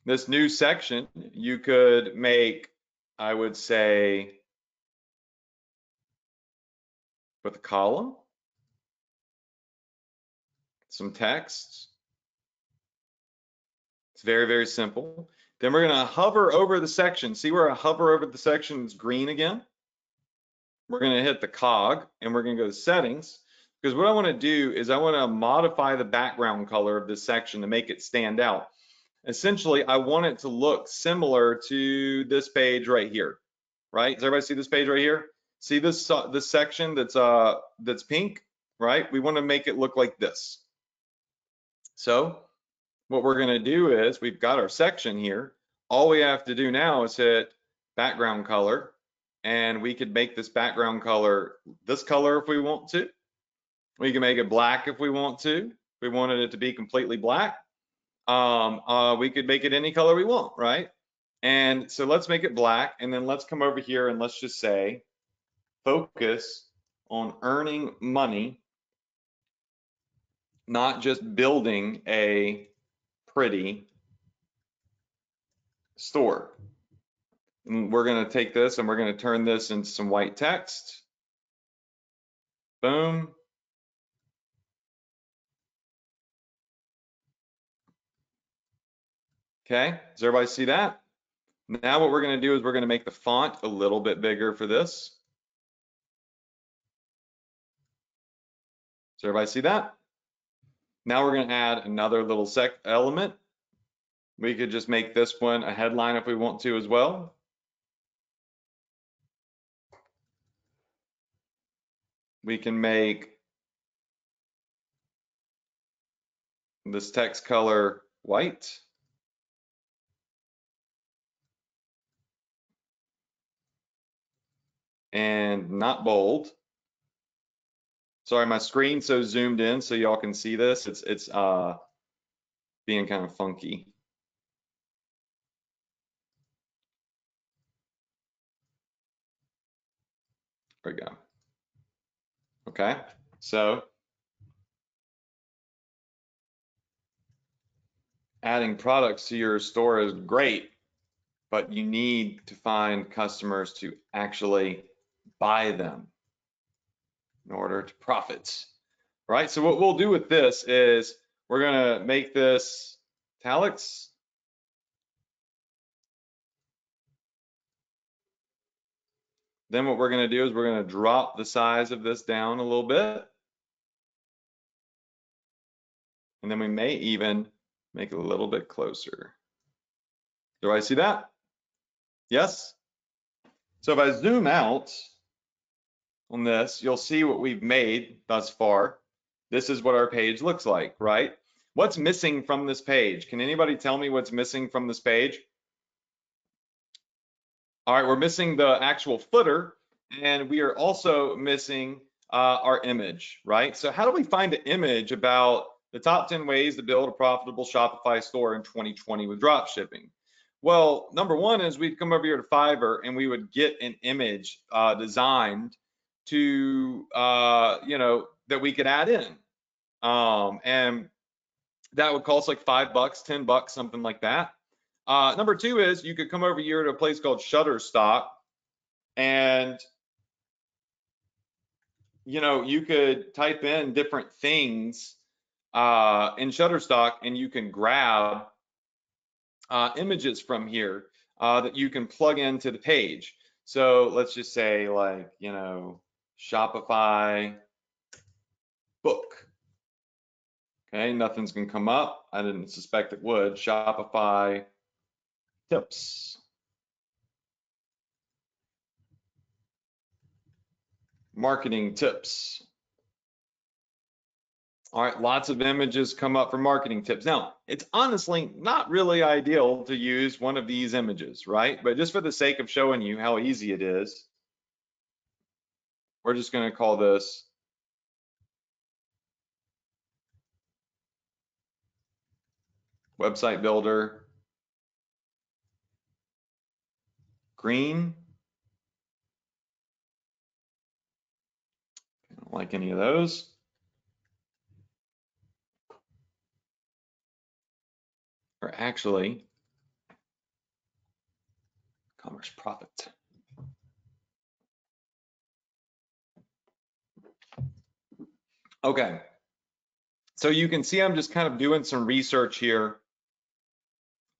This new section, you could make, I would say, with a column, some text. It's very, very simple. Then we're going to hover over the section. See where I hover over the section is green again? We're going to hit the cog and we're going to go to settings, because what I want to do is I want to modify the background color of this section to make it stand out. Essentially, I want it to look similar to this page right here, right? Does everybody see this page right here? See this section that's pink, right? We want to make it look like this. So what we're going to do is we've got our section here. All we have to do now is hit background color, and we could make this background color this color if we want to. We can make it black if we want to. If we wanted it to be completely black, we could make it any color we want, right? And so let's make it black, and then let's come over here and let's just say, focus on earning money, not just building a pretty store. And we're going to take this and we're going to turn this into some white text. Boom. Okay, does everybody see that? Now what we're going to do is we're going to make the font a little bit bigger for this. Does everybody see that? Now we're going to add another little element. We could just make this one a headline if we want to as well. We can make this text color white. and not bold. Sorry, my screen's so zoomed in so y'all can see this. It's being kind of funky. There we go. Okay, so adding products to your store is great, but you need to find customers to actually buy them in order to profit, right? So what we'll do with this is we're gonna make this italics. Then what we're gonna do is we're gonna drop the size of this down a little bit. And then we may even make it a little bit closer. Do I see that? Yes? So if I zoom out on this, you'll see what we've made thus far. This is what our page looks like, right? What's missing from this page? Can anybody tell me what's missing from this page? All right, we're missing the actual footer, and we are also missing our image, right? So how do we find an image about the top 10 ways to build a profitable Shopify store in 2020 with dropshipping? Well, number one is we'd come over here to Fiverr and we would get an image designed to, that we could add in. And that would cost like $5, $10, something like that. Number two is you could come over here to a place called Shutterstock, and you could type in different things in Shutterstock, and you can grab images from here that you can plug into the page. So let's just say like, Shopify book. Okay, nothing's gonna come up. I didn't suspect it would. Shopify tips. Marketing tips. All right, lots of images come up for marketing tips. Now, it's honestly not really ideal to use one of these images, right? But just for the sake of showing you how easy it is, we're just gonna call this website builder green. I don't like any of those. Or actually, commerce profit. Okay, so you can see I'm just kind of doing some research here,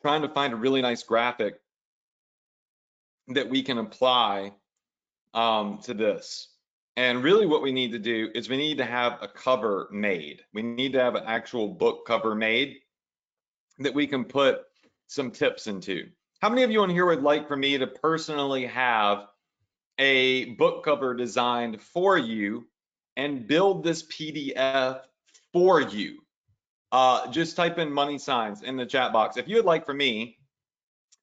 trying to find a really nice graphic that we can apply to this. And really what we need to do is we need to have a cover made. We need to have an actual book cover made that we can put some tips into. How many of you on here would like for me to personally have a book cover designed for you and build this PDF for you? Just type in money signs in the chat box. If you would like for me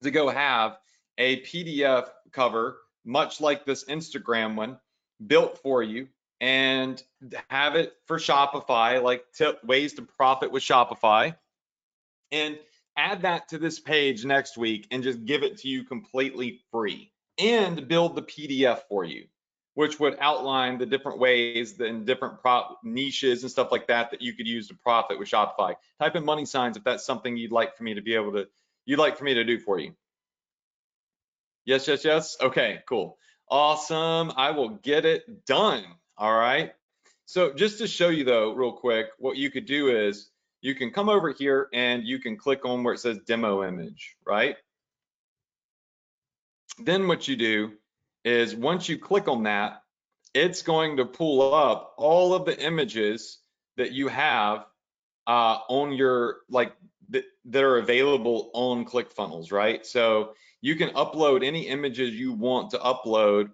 to go have a PDF cover, much like this Instagram one, built for you and have it for Shopify, like ways to profit with Shopify, and add that to this page next week and just give it to you completely free, and build the PDF for you, which would outline the different ways and different niches and stuff like that that you could use to profit with Shopify. Type in money signs if that's something you'd like for me to do for you. Yes, yes, yes. Okay, cool. Awesome. I will get it done. All right. So just to show you though, real quick, what you could do is you can come over here and you can click on where it says demo image, right? Then what you do is once you click on that, it's going to pull up all of the images that you have on your, that are available on ClickFunnels, right? So you can upload any images you want to upload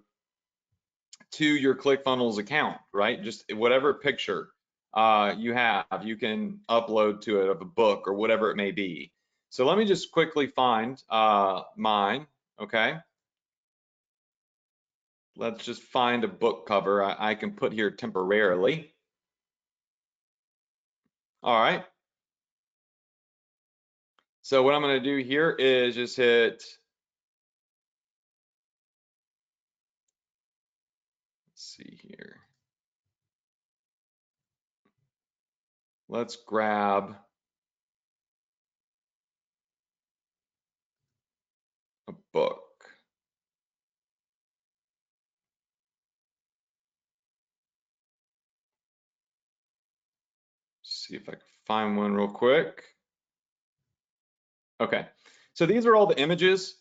to your ClickFunnels account, right? Just whatever picture you have, you can upload to it of a book or whatever it may be. So let me just quickly find mine, okay? let's just find a book cover I can put here temporarily. All right. So what I'm going to do here is just hit, let's see here. Let's grab a book. See if I can find one real quick. Okay, so these are all the images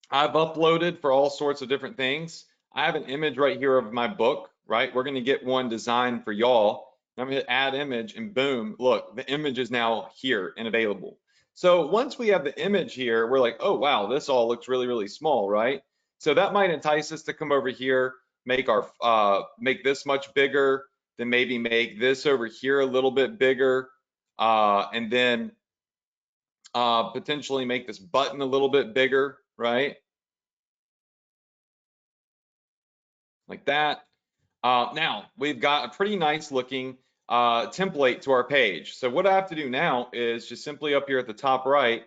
I've uploaded for all sorts of different things. I have an image right here of my book, right? We're gonna get one designed for y'all. I'm gonna hit add image and boom, look, the image is now here and available. So once we have the image here, we're like, oh wow, this all looks really, really small, right? So that might entice us to come over here, make make this much bigger, then maybe make this over here a little bit bigger, and then potentially make this button a little bit bigger, right? Like that. Now we've got a pretty nice looking template to our page. So what I have to do now is just simply up here at the top right,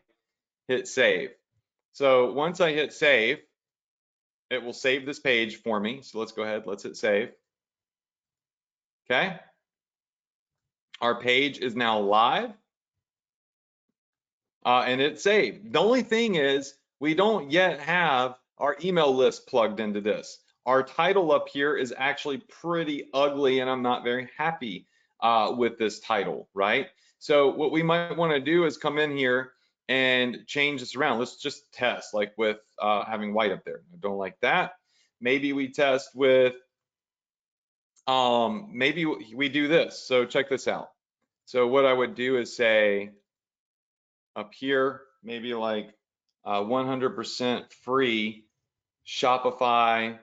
hit save. So once I hit save, it will save this page for me. So let's go ahead, let's hit save. Okay. Our page is now live and it's saved. The only thing is we don't yet have our email list plugged into this. Our title up here is actually pretty ugly and I'm not very happy with this title, right? So what we might want to do is come in here and change this around. Let's just test like with having white up there. I don't like that. Maybe we test with, maybe we do this. So check this out. So what I would do is say up here, maybe like 100% free Shopify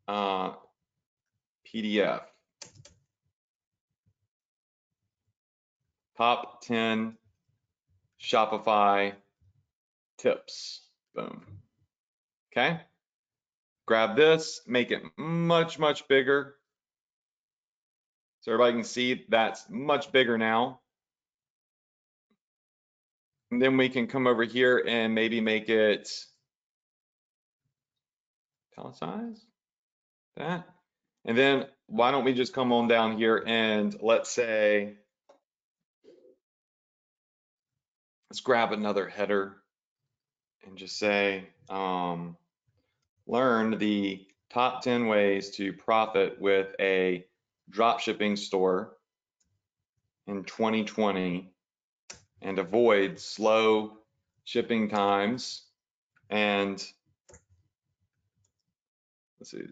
PDF. Top 10 Shopify tips. Boom. Okay. Grab this, make it much, much bigger. So everybody can see that's much bigger now. And then we can come over here and maybe make it italicized, that. And then why don't we just come on down here and let's say, let's grab another header and just say, learn the top 10 ways to profit with a dropshipping store in 2020 and avoid slow shipping times. And let's see,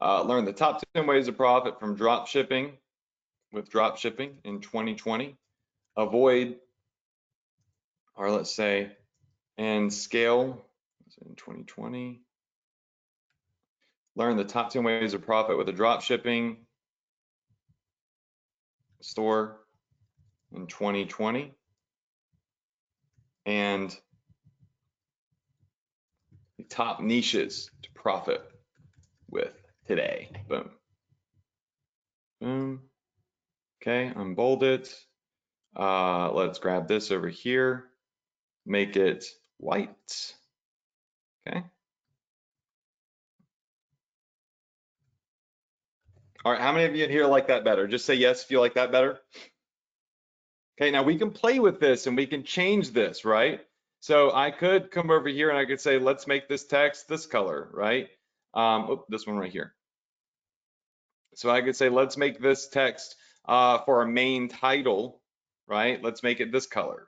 learn the top 10 ways to profit from dropshipping with dropshipping in 2020. Avoid, or let's say, and scale in 2020. Learn the top 10 ways to profit with a dropshipping store in 2020. And the top niches to profit with today. Boom. Boom. Okay, unbold it. Let's grab this over here, make it white. Okay. All right, how many of you in here like that better? Just say yes if you like that better. Okay, now we can play with this and we can change this, right? So I could come over here and I could say, let's make this text this color, right? This one right here. So I could say, let's make this text for our main title, right? Let's make it this color.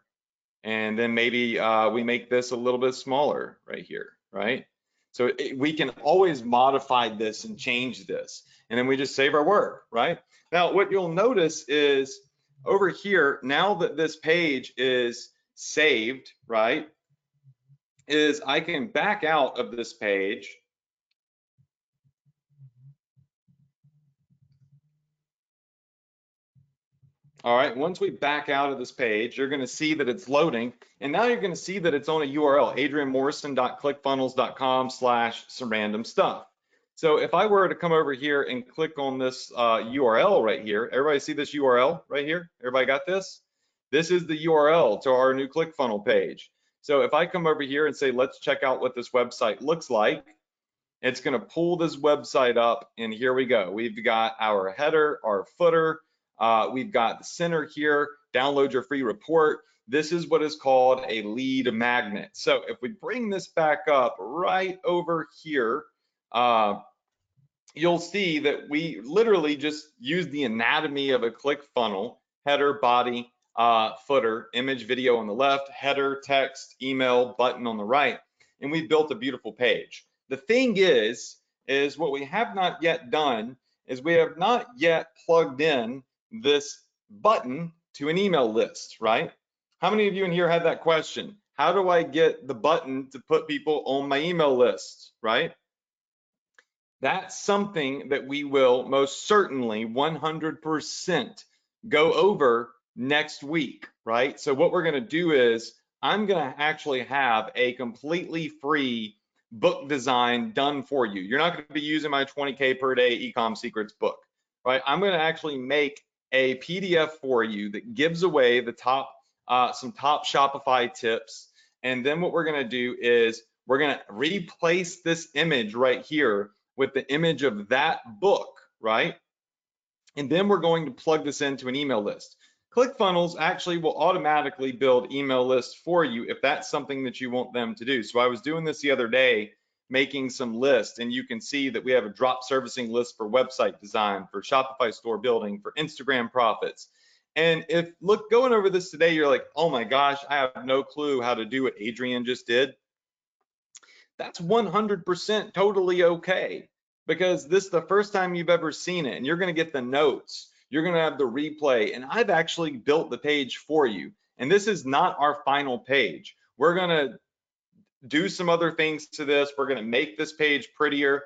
And then maybe we make this a little bit smaller right here, right? So we can always modify this and change this. And then we just save our work, right? Now, what you'll notice is over here, now that this page is saved, right, is I can back out of this page. All right, once we back out of this page, you're going to see that it's loading. And now you're going to see that it's on a URL, adrianmorrison.clickfunnels.com/some random stuff. So if I were to come over here and click on this URL right here, everybody see this URL right here? Everybody got this? This is the URL to our new ClickFunnels page. So if I come over here and say, let's check out what this website looks like, it's going to pull this website up, and here we go. We've got our header, our footer, we've got the center here, download your free report. This is what is called a lead magnet. So if we bring this back up right over here, you'll see that we literally just use the anatomy of a ClickFunnels: header, body, footer, image, video on the left, header, text, email, button on the right, and we built a beautiful page. The thing is what we have not yet done is we have not yet plugged in this button to an email list, right? How many of you in here had that question? How do I get the button to put people on my email list, right? That's something that we will most certainly 100% go over next week, right? So what we're going to do is I'm going to actually have a completely free book design done for you. You're not going to be using my 20K per day ecom secrets book, right? I'm going to actually make a PDF for you that gives away the top some top Shopify tips. And then what we're going to do is we're going to replace this image right here with the image of that book, right? And then we're going to plug this into an email list. ClickFunnels actually will automatically build email lists for you if that's something that you want them to do. So I was doing this the other day, making some lists, and you can see that we have a drop servicing list for website design, for Shopify store building, for Instagram profits. And if going over this today, you're like, oh my gosh, I have no clue how to do what Adrian just did. That's 100% totally okay, because this is the first time you've ever seen it, and you're going to get the notes, you're going to have the replay, and I've actually built the page for you. And this is not our final page. We're going to do some other things to this. We're going to make this page prettier.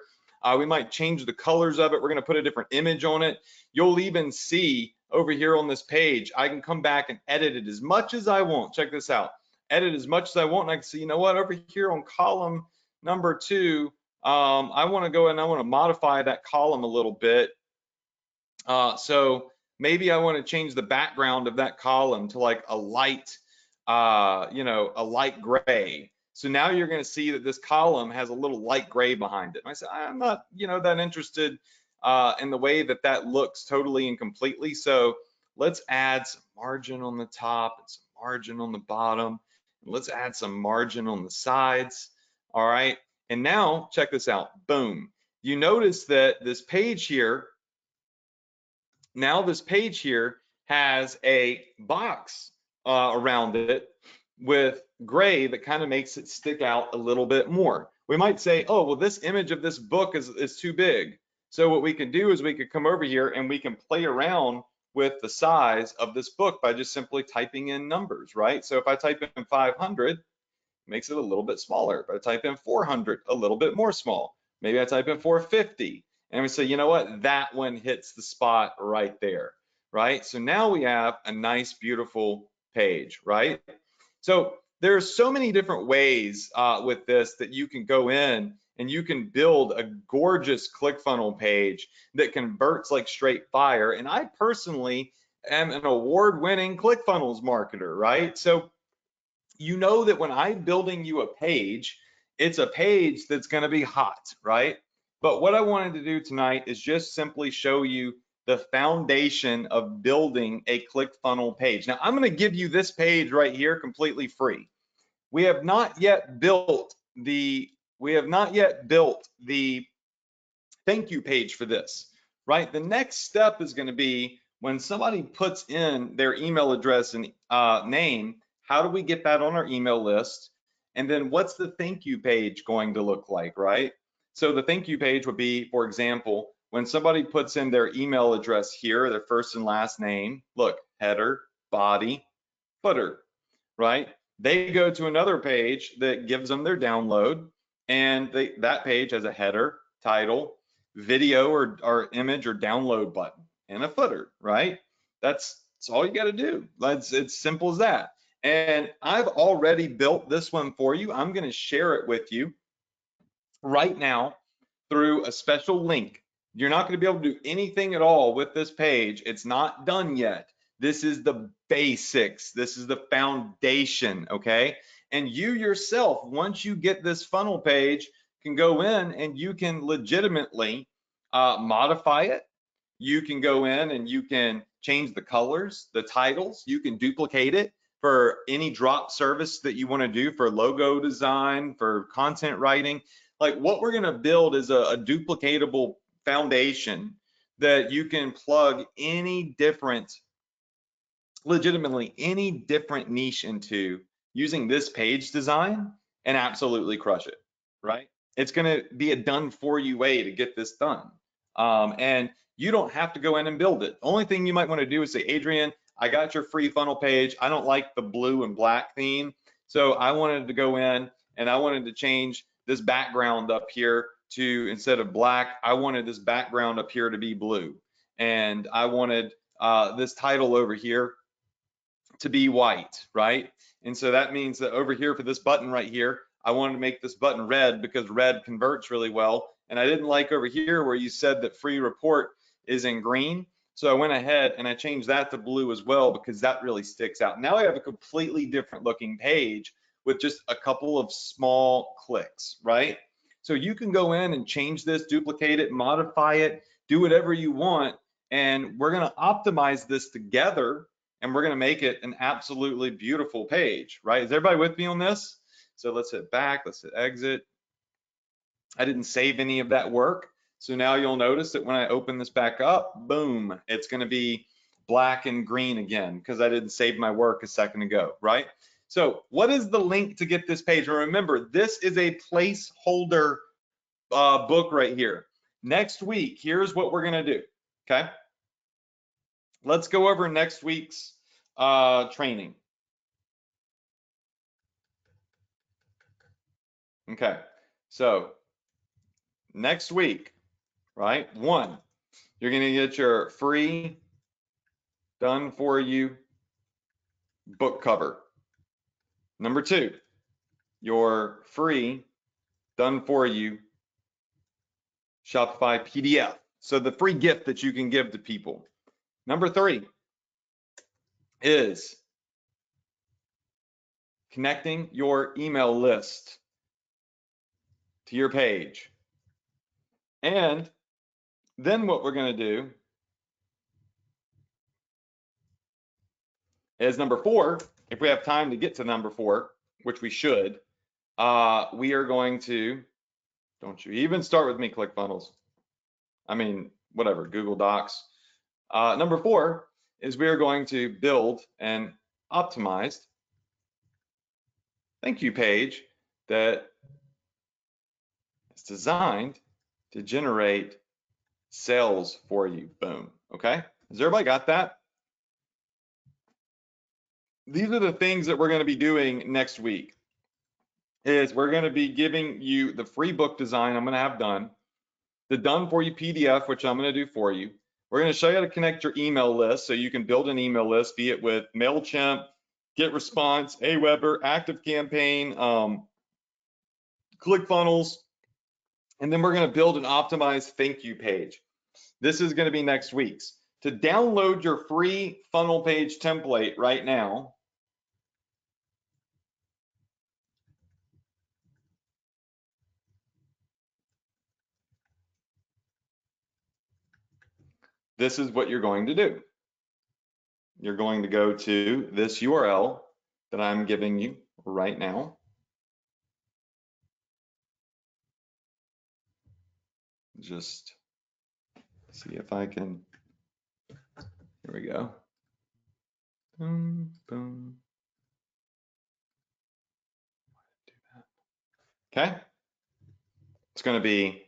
We might change the colors of it. We're going to put a different image on it. You'll even see over here on this page, I can come back and edit it as much as I want. Check this out. Edit as much as I want, and I can see, you know what, over here on column number 2, I want to go and I want to modify that column a little bit. So maybe I want to change the background of that column to like a light, a light gray. So now you're going to see that this column has a little light gray behind it. And I said, I'm not, that interested in the way that that looks totally and completely. So let's add some margin on the top and some margin on the bottom. And let's add some margin on the sides. All right. And now check this out. Boom. You notice that this page here, has a box around it with gray that kind of makes it stick out a little bit more. We might say, oh, well, this image of this book is too big. So what we can do is we could come over here and we can play around with the size of this book by just simply typing in numbers, right? So if I type in 500, makes it a little bit smaller. If I type in 400, a little bit more small. Maybe I type in 450, and we say, you know what, that one hits the spot right there, right? So now we have a nice, beautiful page, right? So there's so many different ways with this that you can go in and you can build a gorgeous ClickFunnels page that converts like straight fire. And I personally am an award-winning ClickFunnels marketer, right? So you know that when I'm building you a page, it's a page that's going to be hot, right? But what I wanted to do tonight is just simply show you the foundation of building a ClickFunnels page. Now, I'm going to give you this page right here completely free. We have not yet built the thank you page for this, right? The next step is going to be when somebody puts in their email address and name, how do we get that on our email list? And then what's the thank you page going to look like, right? So the thank you page would be, for example, when somebody puts in their email address here, their first and last name, look, header, body, footer, right? They go to another page that gives them their download, and that page has a header, title, video or image or download button, and a footer, right? That's all you got to do. It's simple as that. And I've already built this one for you. I'm going to share it with you right now through a special link. You're not going to be able to do anything at all with this page. It's not done yet. This is the basics. This is the foundation, okay? And you yourself, once you get this funnel page, can go in and you can legitimately modify it. You can go in and you can change the colors, the titles. You can duplicate it for any drop service that you want to do, for logo design, for content writing. Like, what we're going to build is a duplicatable foundation that you can plug any different, legitimately any different niche into using this page design and absolutely crush it, right? It's going to be a done for you way to get this done. And you don't have to go in and build it. The only thing you might want to do is say, Adrian, I got your free funnel page. I don't like the blue and black theme. So I wanted to go in and I wanted to change this background up here to, instead of black, I wanted this background up here to be blue. And I wanted this title over here to be white, right? And so that means that over here for this button right here, I wanted to make this button red because red converts really well. And I didn't like over here where you said that free report is in green. So I went ahead and I changed that to blue as well because that really sticks out. Now I have a completely different looking page with just a couple of small clicks, right? So you can go in and change this, duplicate it, modify it, do whatever you want. And we're going to optimize this together and we're going to make it an absolutely beautiful page, right? Is everybody with me on this? So let's hit back, let's hit exit. I didn't save any of that work. So now you'll notice that when I open this back up, boom, it's going to be black and green again because I didn't save my work a second ago, right? So what is the link to get this page? And remember, this is a placeholder book right here. Next week, here's what we're going to do, okay? Let's go over next week's training. Okay, so next week, right? One, you're going to get your free done for you book cover. Number two, your free done for you Shopify PDF. So the free gift that you can give to people. Number three is connecting your email list to your page. And then what we're going to do is number four, if we have time to get to number four, which we should, we are going to, don't you even start with me, ClickFunnels. I mean, whatever, Google Docs. Number four is we are going to build an optimized thank you page that is designed to generate sales for you. Boom. Okay. Has everybody got that? These are the things that we're going to be doing next week. Is we're going to be giving you the free book design I'm going to have done, the done for you PDF, which I'm going to do for you. We're going to show you how to connect your email list so you can build an email list, be it with MailChimp, GetResponse, Aweber, ActiveCampaign, ClickFunnels, and then we're going to build an optimized thank you page. This is going to be next week's. To download your free funnel page template right now, this is what you're going to do. You're going to go to this URL that I'm giving you right now. Just see if I can, here we go. Boom, boom. Okay. It's going to be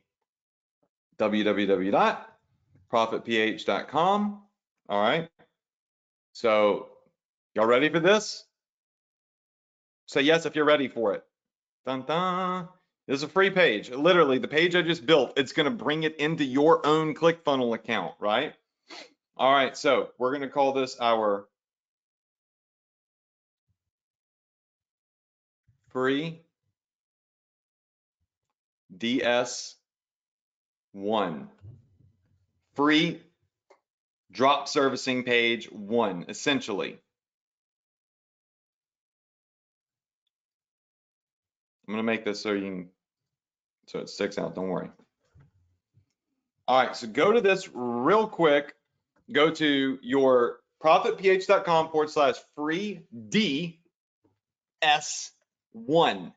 www.profitph.com. All right. So y'all ready for this? Say yes if you're ready for it. Dun, dun. This is a free page. Literally, the page I just built, it's going to bring it into your own ClickFunnels account, right? All right, so we're going to call this our free DS one. Free drop servicing page one, essentially. I'm gonna make this so it sticks out, don't worry. All right, so go to this real quick. Go to your profitph.com/free DS1.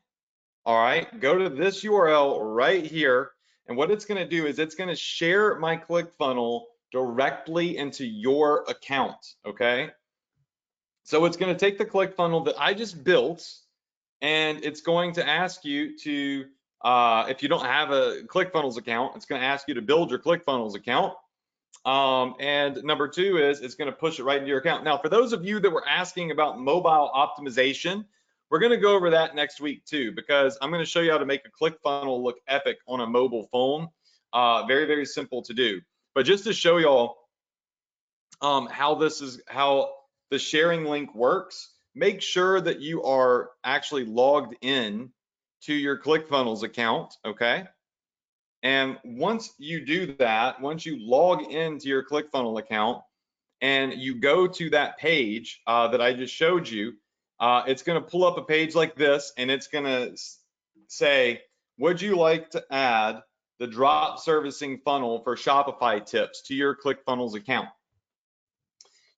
All right, go to this URL right here. And what it's going to do is it's going to share my ClickFunnels directly into your account. Okay. So it's going to take the ClickFunnels that I just built, and it's going to ask you to, if you don't have a ClickFunnels account, it's going to ask you to build your ClickFunnels account. And number two is it's going to push it right into your account. Now, for those of you that were asking about mobile optimization, we're going to go over that next week too, because I'm going to show you how to make a ClickFunnels look epic on a mobile phone. Very, very simple to do. But just to show y'all how the sharing link works, make sure that you are actually logged in to your ClickFunnels account, okay? And once you do that, once you log into your ClickFunnels account and you go to that page that I just showed you, it's going to pull up a page like this, and it's going to say, would you like to add the drop servicing funnel for Shopify tips to your ClickFunnels account?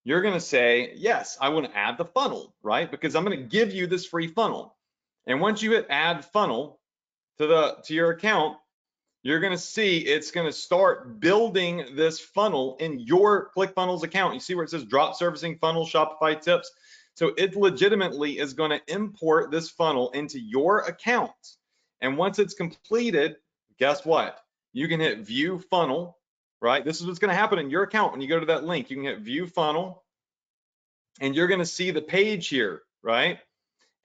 You're going to say, yes, I want to add the funnel, right? Because I'm going to give you this free funnel. And once you hit add funnel to your account, you're going to see it's going to start building this funnel in your ClickFunnels account. You see where it says drop servicing funnel Shopify tips? So it legitimately is going to import this funnel into your account. And once it's completed, guess what? You can hit view funnel, right? This is what's going to happen in your account when you go to that link. You can hit view funnel, and you're going to see the page here, right?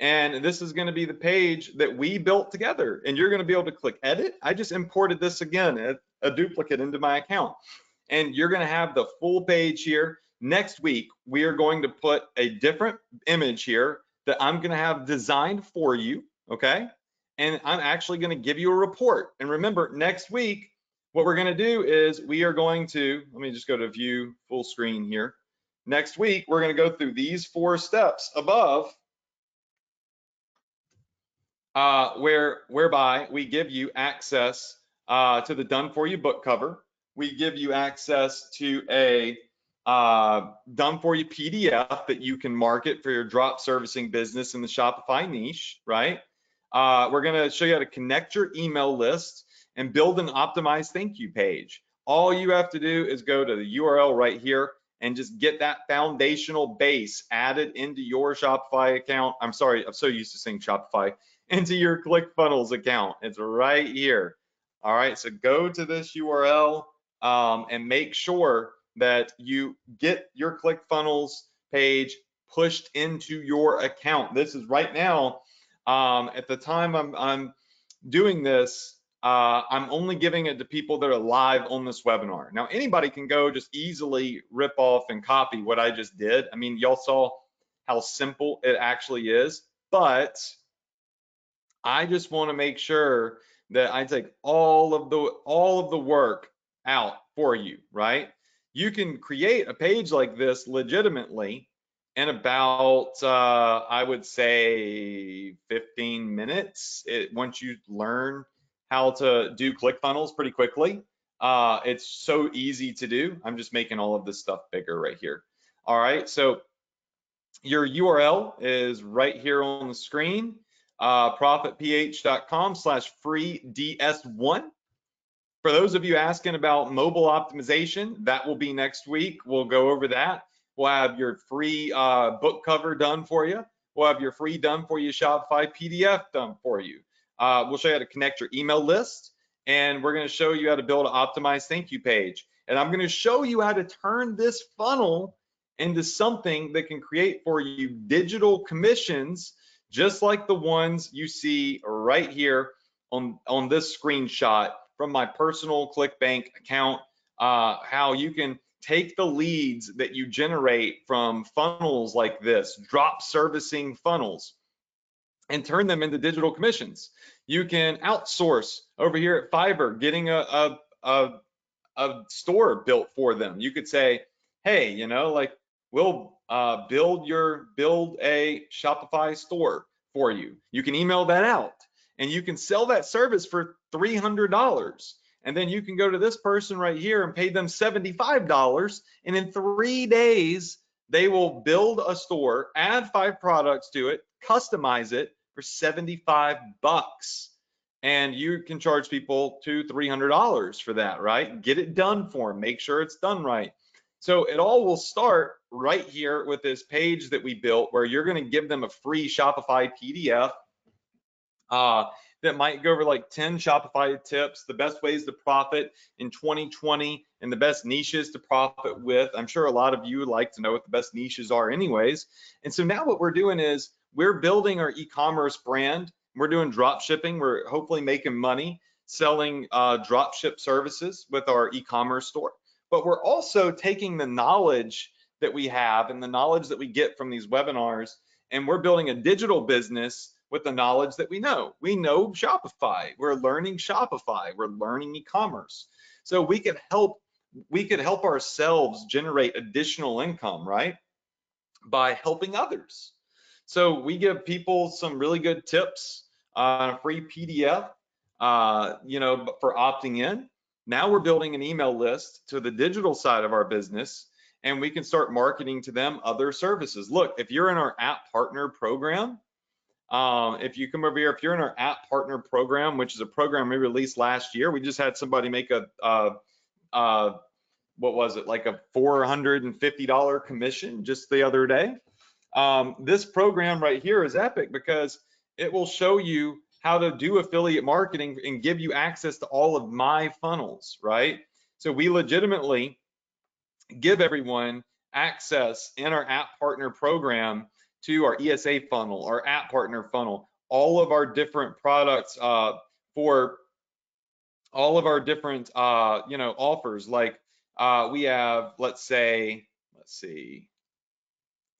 And this is going to be the page that we built together, and you're going to be able to click edit. I just imported this again, a duplicate into my account, and you're going to have the full page here. Next week, we are going to put a different image here that I'm going to have designed for you, okay? And I'm actually going to give you a report. And remember, next week, what we're going to do is we are going to, let me just go to view full screen here. Next week, we're going to go through these 4 steps above, whereby we give you access to the done for you book cover. We give you access to a done for you PDF that you can market for your drop servicing business in the Shopify niche, right? We're going to show you how to connect your email list and build an optimized thank you page. All you have to do is go to the URL right here and just get that foundational base added into your Shopify account. I'm sorry, I'm so used to saying Shopify. Into your ClickFunnels account. It's right here. All right, so go to this URL and make sure that you get your ClickFunnels page pushed into your account. This is right now, at the time I'm doing this, I'm only giving it to people that are live on this webinar. Now, anybody can go just easily rip off and copy what I just did. I mean, y'all saw how simple it actually is, but I just want to make sure that I take all of the work out for you, right? You can create a page like this legitimately in about, I would say 15 minutes. Once you learn how to do ClickFunnels pretty quickly, it's so easy to do. I'm just making all of this stuff bigger right here. All right, so your URL is right here on the screen. profitph.com/free DS1. For those of you asking about mobile optimization, that will be next week. We'll go over that. We'll have your free book cover done for you. We'll have your free done for you Shopify PDF done for you. We'll show you how to connect your email list, and we're going to show you how to build an optimized thank you page. And I'm going to show you how to turn this funnel into something that can create for you digital commissions, just like the ones you see right here on this screenshot from my personal ClickBank account, how you can take the leads that you generate from funnels like this, drop servicing funnels, and turn them into digital commissions. You can outsource over here at Fiverr, getting a a store built for them. You could say, hey, you know, like we'll build a Shopify store for you. You can email that out and you can sell that service for $300. And then you can go to this person right here and pay them $75. And in 3 days, they will build a store, add 5 products to it, customize it for 75 bucks. And you can charge people $200-300 for that, right? Get it done for them, make sure it's done right. So it all will start right here with this page that we built, where you're going to give them a free Shopify PDF that might go over like 10 Shopify tips, the best ways to profit in 2020, and the best niches to profit with. I'm sure a lot of you would like to know what the best niches are anyways. And so now what we're doing is we're building our e-commerce brand. We're doing drop shipping. We're hopefully making money selling dropship services with our e-commerce store. But we're also taking the knowledge that we have and the knowledge that we get from these webinars, and we're building a digital business with the knowledge that we know. We know Shopify. We're learning Shopify. We're learning e-commerce. So we could help ourselves generate additional income, right? By helping others. So we give people some really good tips on a free PDF, you know, for opting in. Now we're building an email list to the digital side of our business, and we can start marketing to them other services. Look, if you're in our app partner program, if you come over here, if you're in our app partner program, which is a program we released last year, we just had somebody make a what was it, like a $450 commission just the other day. This program right here is epic because it will show you how to do affiliate marketing and give you access to all of my funnels, right? So we legitimately give everyone access in our app partner program to our ESA funnel, our app partner funnel, all of our different products for all of our different you know, offers. Like we have, let's see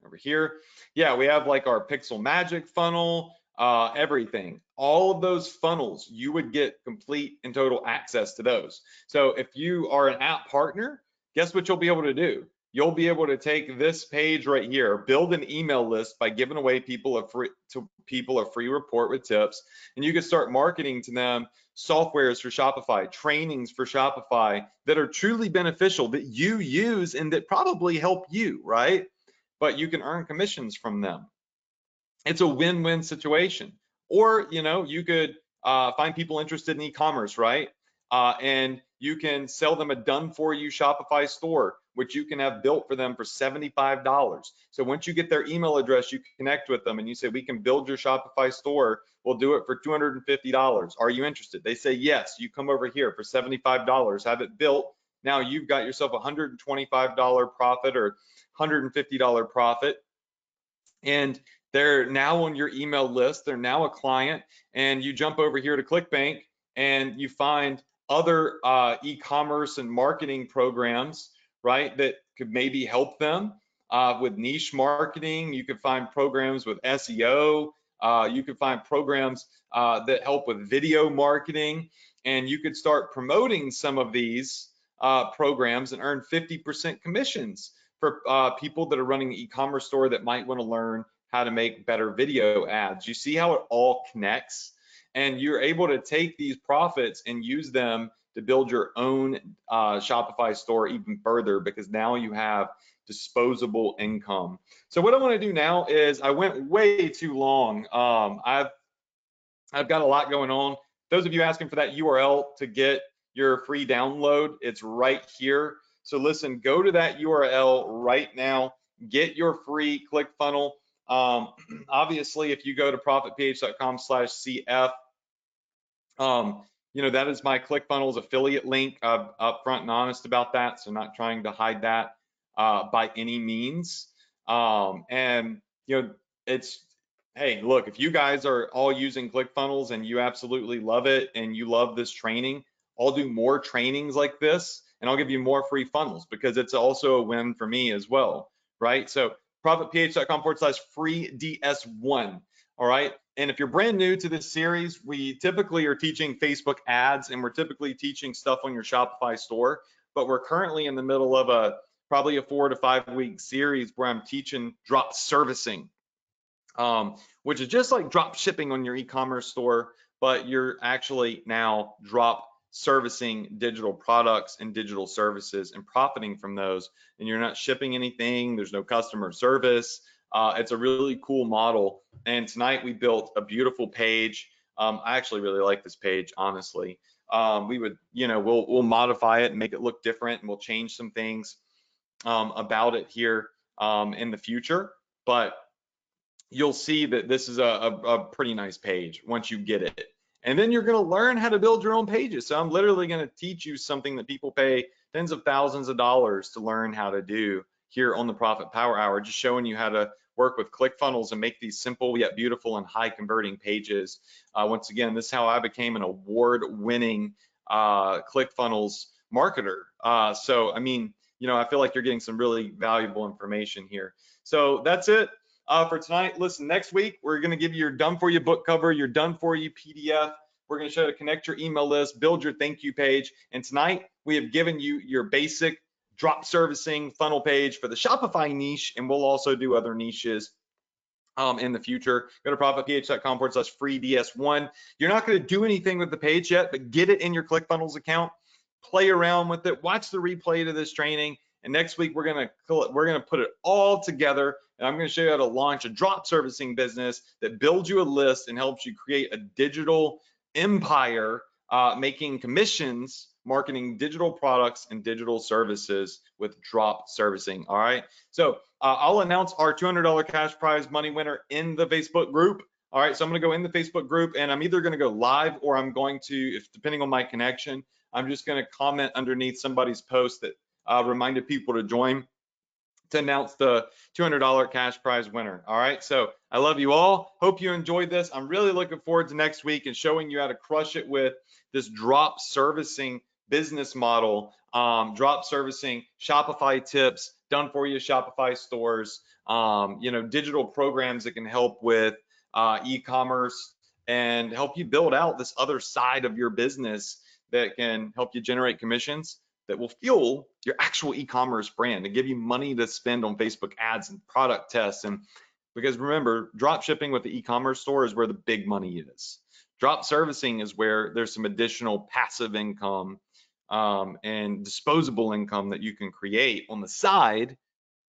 over here. Yeah, we have like our Pixel Magic funnel, everything. All of those funnels, you would get complete and total access to those. So if you are an app partner, guess what you'll be able to do? You'll be able to take this page right here, build an email list by giving away people a free report with tips, and you can start marketing to them softwares for Shopify, trainings for Shopify that are truly beneficial, that you use and that probably help you, right? But you can earn commissions from them. It's a win-win situation. Or, you know, you could find people interested in e-commerce, right? And you can sell them a done-for-you Shopify store, which you can have built for them for $75. So once you get their email address, you connect with them and you say, we can build your Shopify store. We'll do it for $250. Are you interested? They say, yes. You come over here for $75, have it built. Now you've got yourself a $125 profit or $150 profit. And they're now on your email list. They're now a client. And you jump over here to ClickBank and you find other e-commerce and marketing programs, right, that could maybe help them with niche marketing. You could find programs with SEO. You could find programs that help with video marketing. And you could start promoting some of these programs and earn 50% commissions for people that are running an e-commerce store that might want to learn how to make better video ads. You see how it all connects? And you're able to take these profits and use them to build your own Shopify store even further, because now you have disposable income. So what I want to do now is, I went way too long. I've got a lot going on. Those of you asking for that URL to get your free download, it's right here. So listen, go to that URL right now, get your free ClickFunnel. Obviously, if you go to profitph.com/CF, you know, that is my ClickFunnels affiliate link. I'm upfront and honest about that, so not trying to hide that by any means. And you know, it's, hey, look, if you guys are all using ClickFunnels and you absolutely love it and you love this training, I'll do more trainings like this and I'll give you more free funnels, because it's also a win for me as well, right? So profitph.com/free DS1. All right. And if you're brand new to this series, we typically are teaching Facebook ads, and we're typically teaching stuff on your Shopify store, but we're currently in the middle of probably a 4 to 5 week series where I'm teaching drop servicing, which is just like drop shipping on your e-commerce store, but you're actually now drop servicing digital products and digital services and profiting from those. And you're not shipping anything. There's no customer service. It's a really cool model. And tonight we built a beautiful page. I actually really like this page, honestly. We would, we'll modify it and make it look different, and we'll change some things about it here in the future. But you'll see that this is a pretty nice page once you get it. And then you're going to learn how to build your own pages. So I'm literally going to teach you something that people pay tens of thousands of dollars to learn how to do here on the Profit Power Hour, just showing you how to work with ClickFunnels and make these simple yet beautiful and high converting pages. Once again, this is how I became an award-winning ClickFunnels marketer. So, I mean, I feel like you're getting some really valuable information here. So that's it for tonight. Listen, next week, we're going to give you your done-for-you book cover, your done-for-you PDF. We're going to show you how to connect your email list, build your thank you page. And tonight, we have given you your basic drop servicing funnel page for the Shopify niche, and we'll also do other niches in the future. Go to profitph.com/free DS1. You're not going to do anything with the page yet, but get it in your ClickFunnels account, play around with it, watch the replay to this training. And next week, we're going to put it all together, and I'm going to show you how to launch a drop servicing business that builds you a list and helps you create a digital empire, making commissions, marketing digital products and digital services with drop servicing. All right. So I'll announce our $200 cash prize money winner in the Facebook group. All right. So I'm going to go in the Facebook group, and I'm either going to go live, or I'm going to, if depending on my connection, I'm just going to comment underneath somebody's post that reminded people to join to announce the $200 cash prize winner. All right, so I love you all. Hope you enjoyed this. I'm really looking forward to next week and showing you how to crush it with this drop servicing business model, drop servicing, Shopify tips, done for you Shopify stores, digital programs that can help with e-commerce and help you build out this other side of your business that can help you generate commissions that will fuel your actual e-commerce brand and give you money to spend on Facebook ads and product tests. And because remember, drop shipping with the e-commerce store is where the big money is. Drop servicing is where there's some additional passive income and disposable income that you can create on the side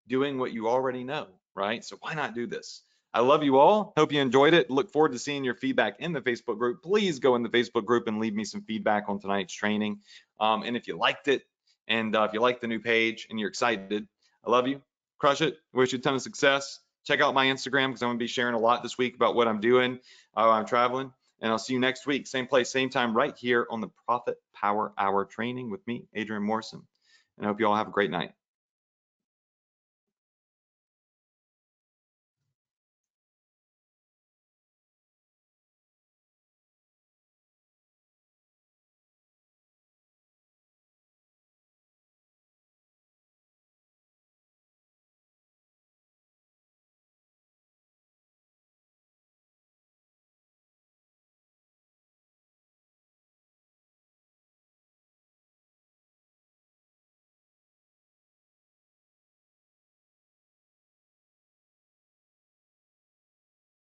doing what you already know, right? So why not do this? I love you all. Hope you enjoyed it. Look forward to seeing your feedback in the Facebook group. Please go in the Facebook group and leave me some feedback on tonight's training. And if you liked it, and if you like the new page and you're excited, I love you. Crush it. Wish you a ton of success. Check out my Instagram, because I'm going to be sharing a lot this week about what I'm doing. I'm traveling. And I'll see you next week. Same place, same time, right here on the Profit Power Hour training with me, Adrian Morrison. And I hope you all have a great night.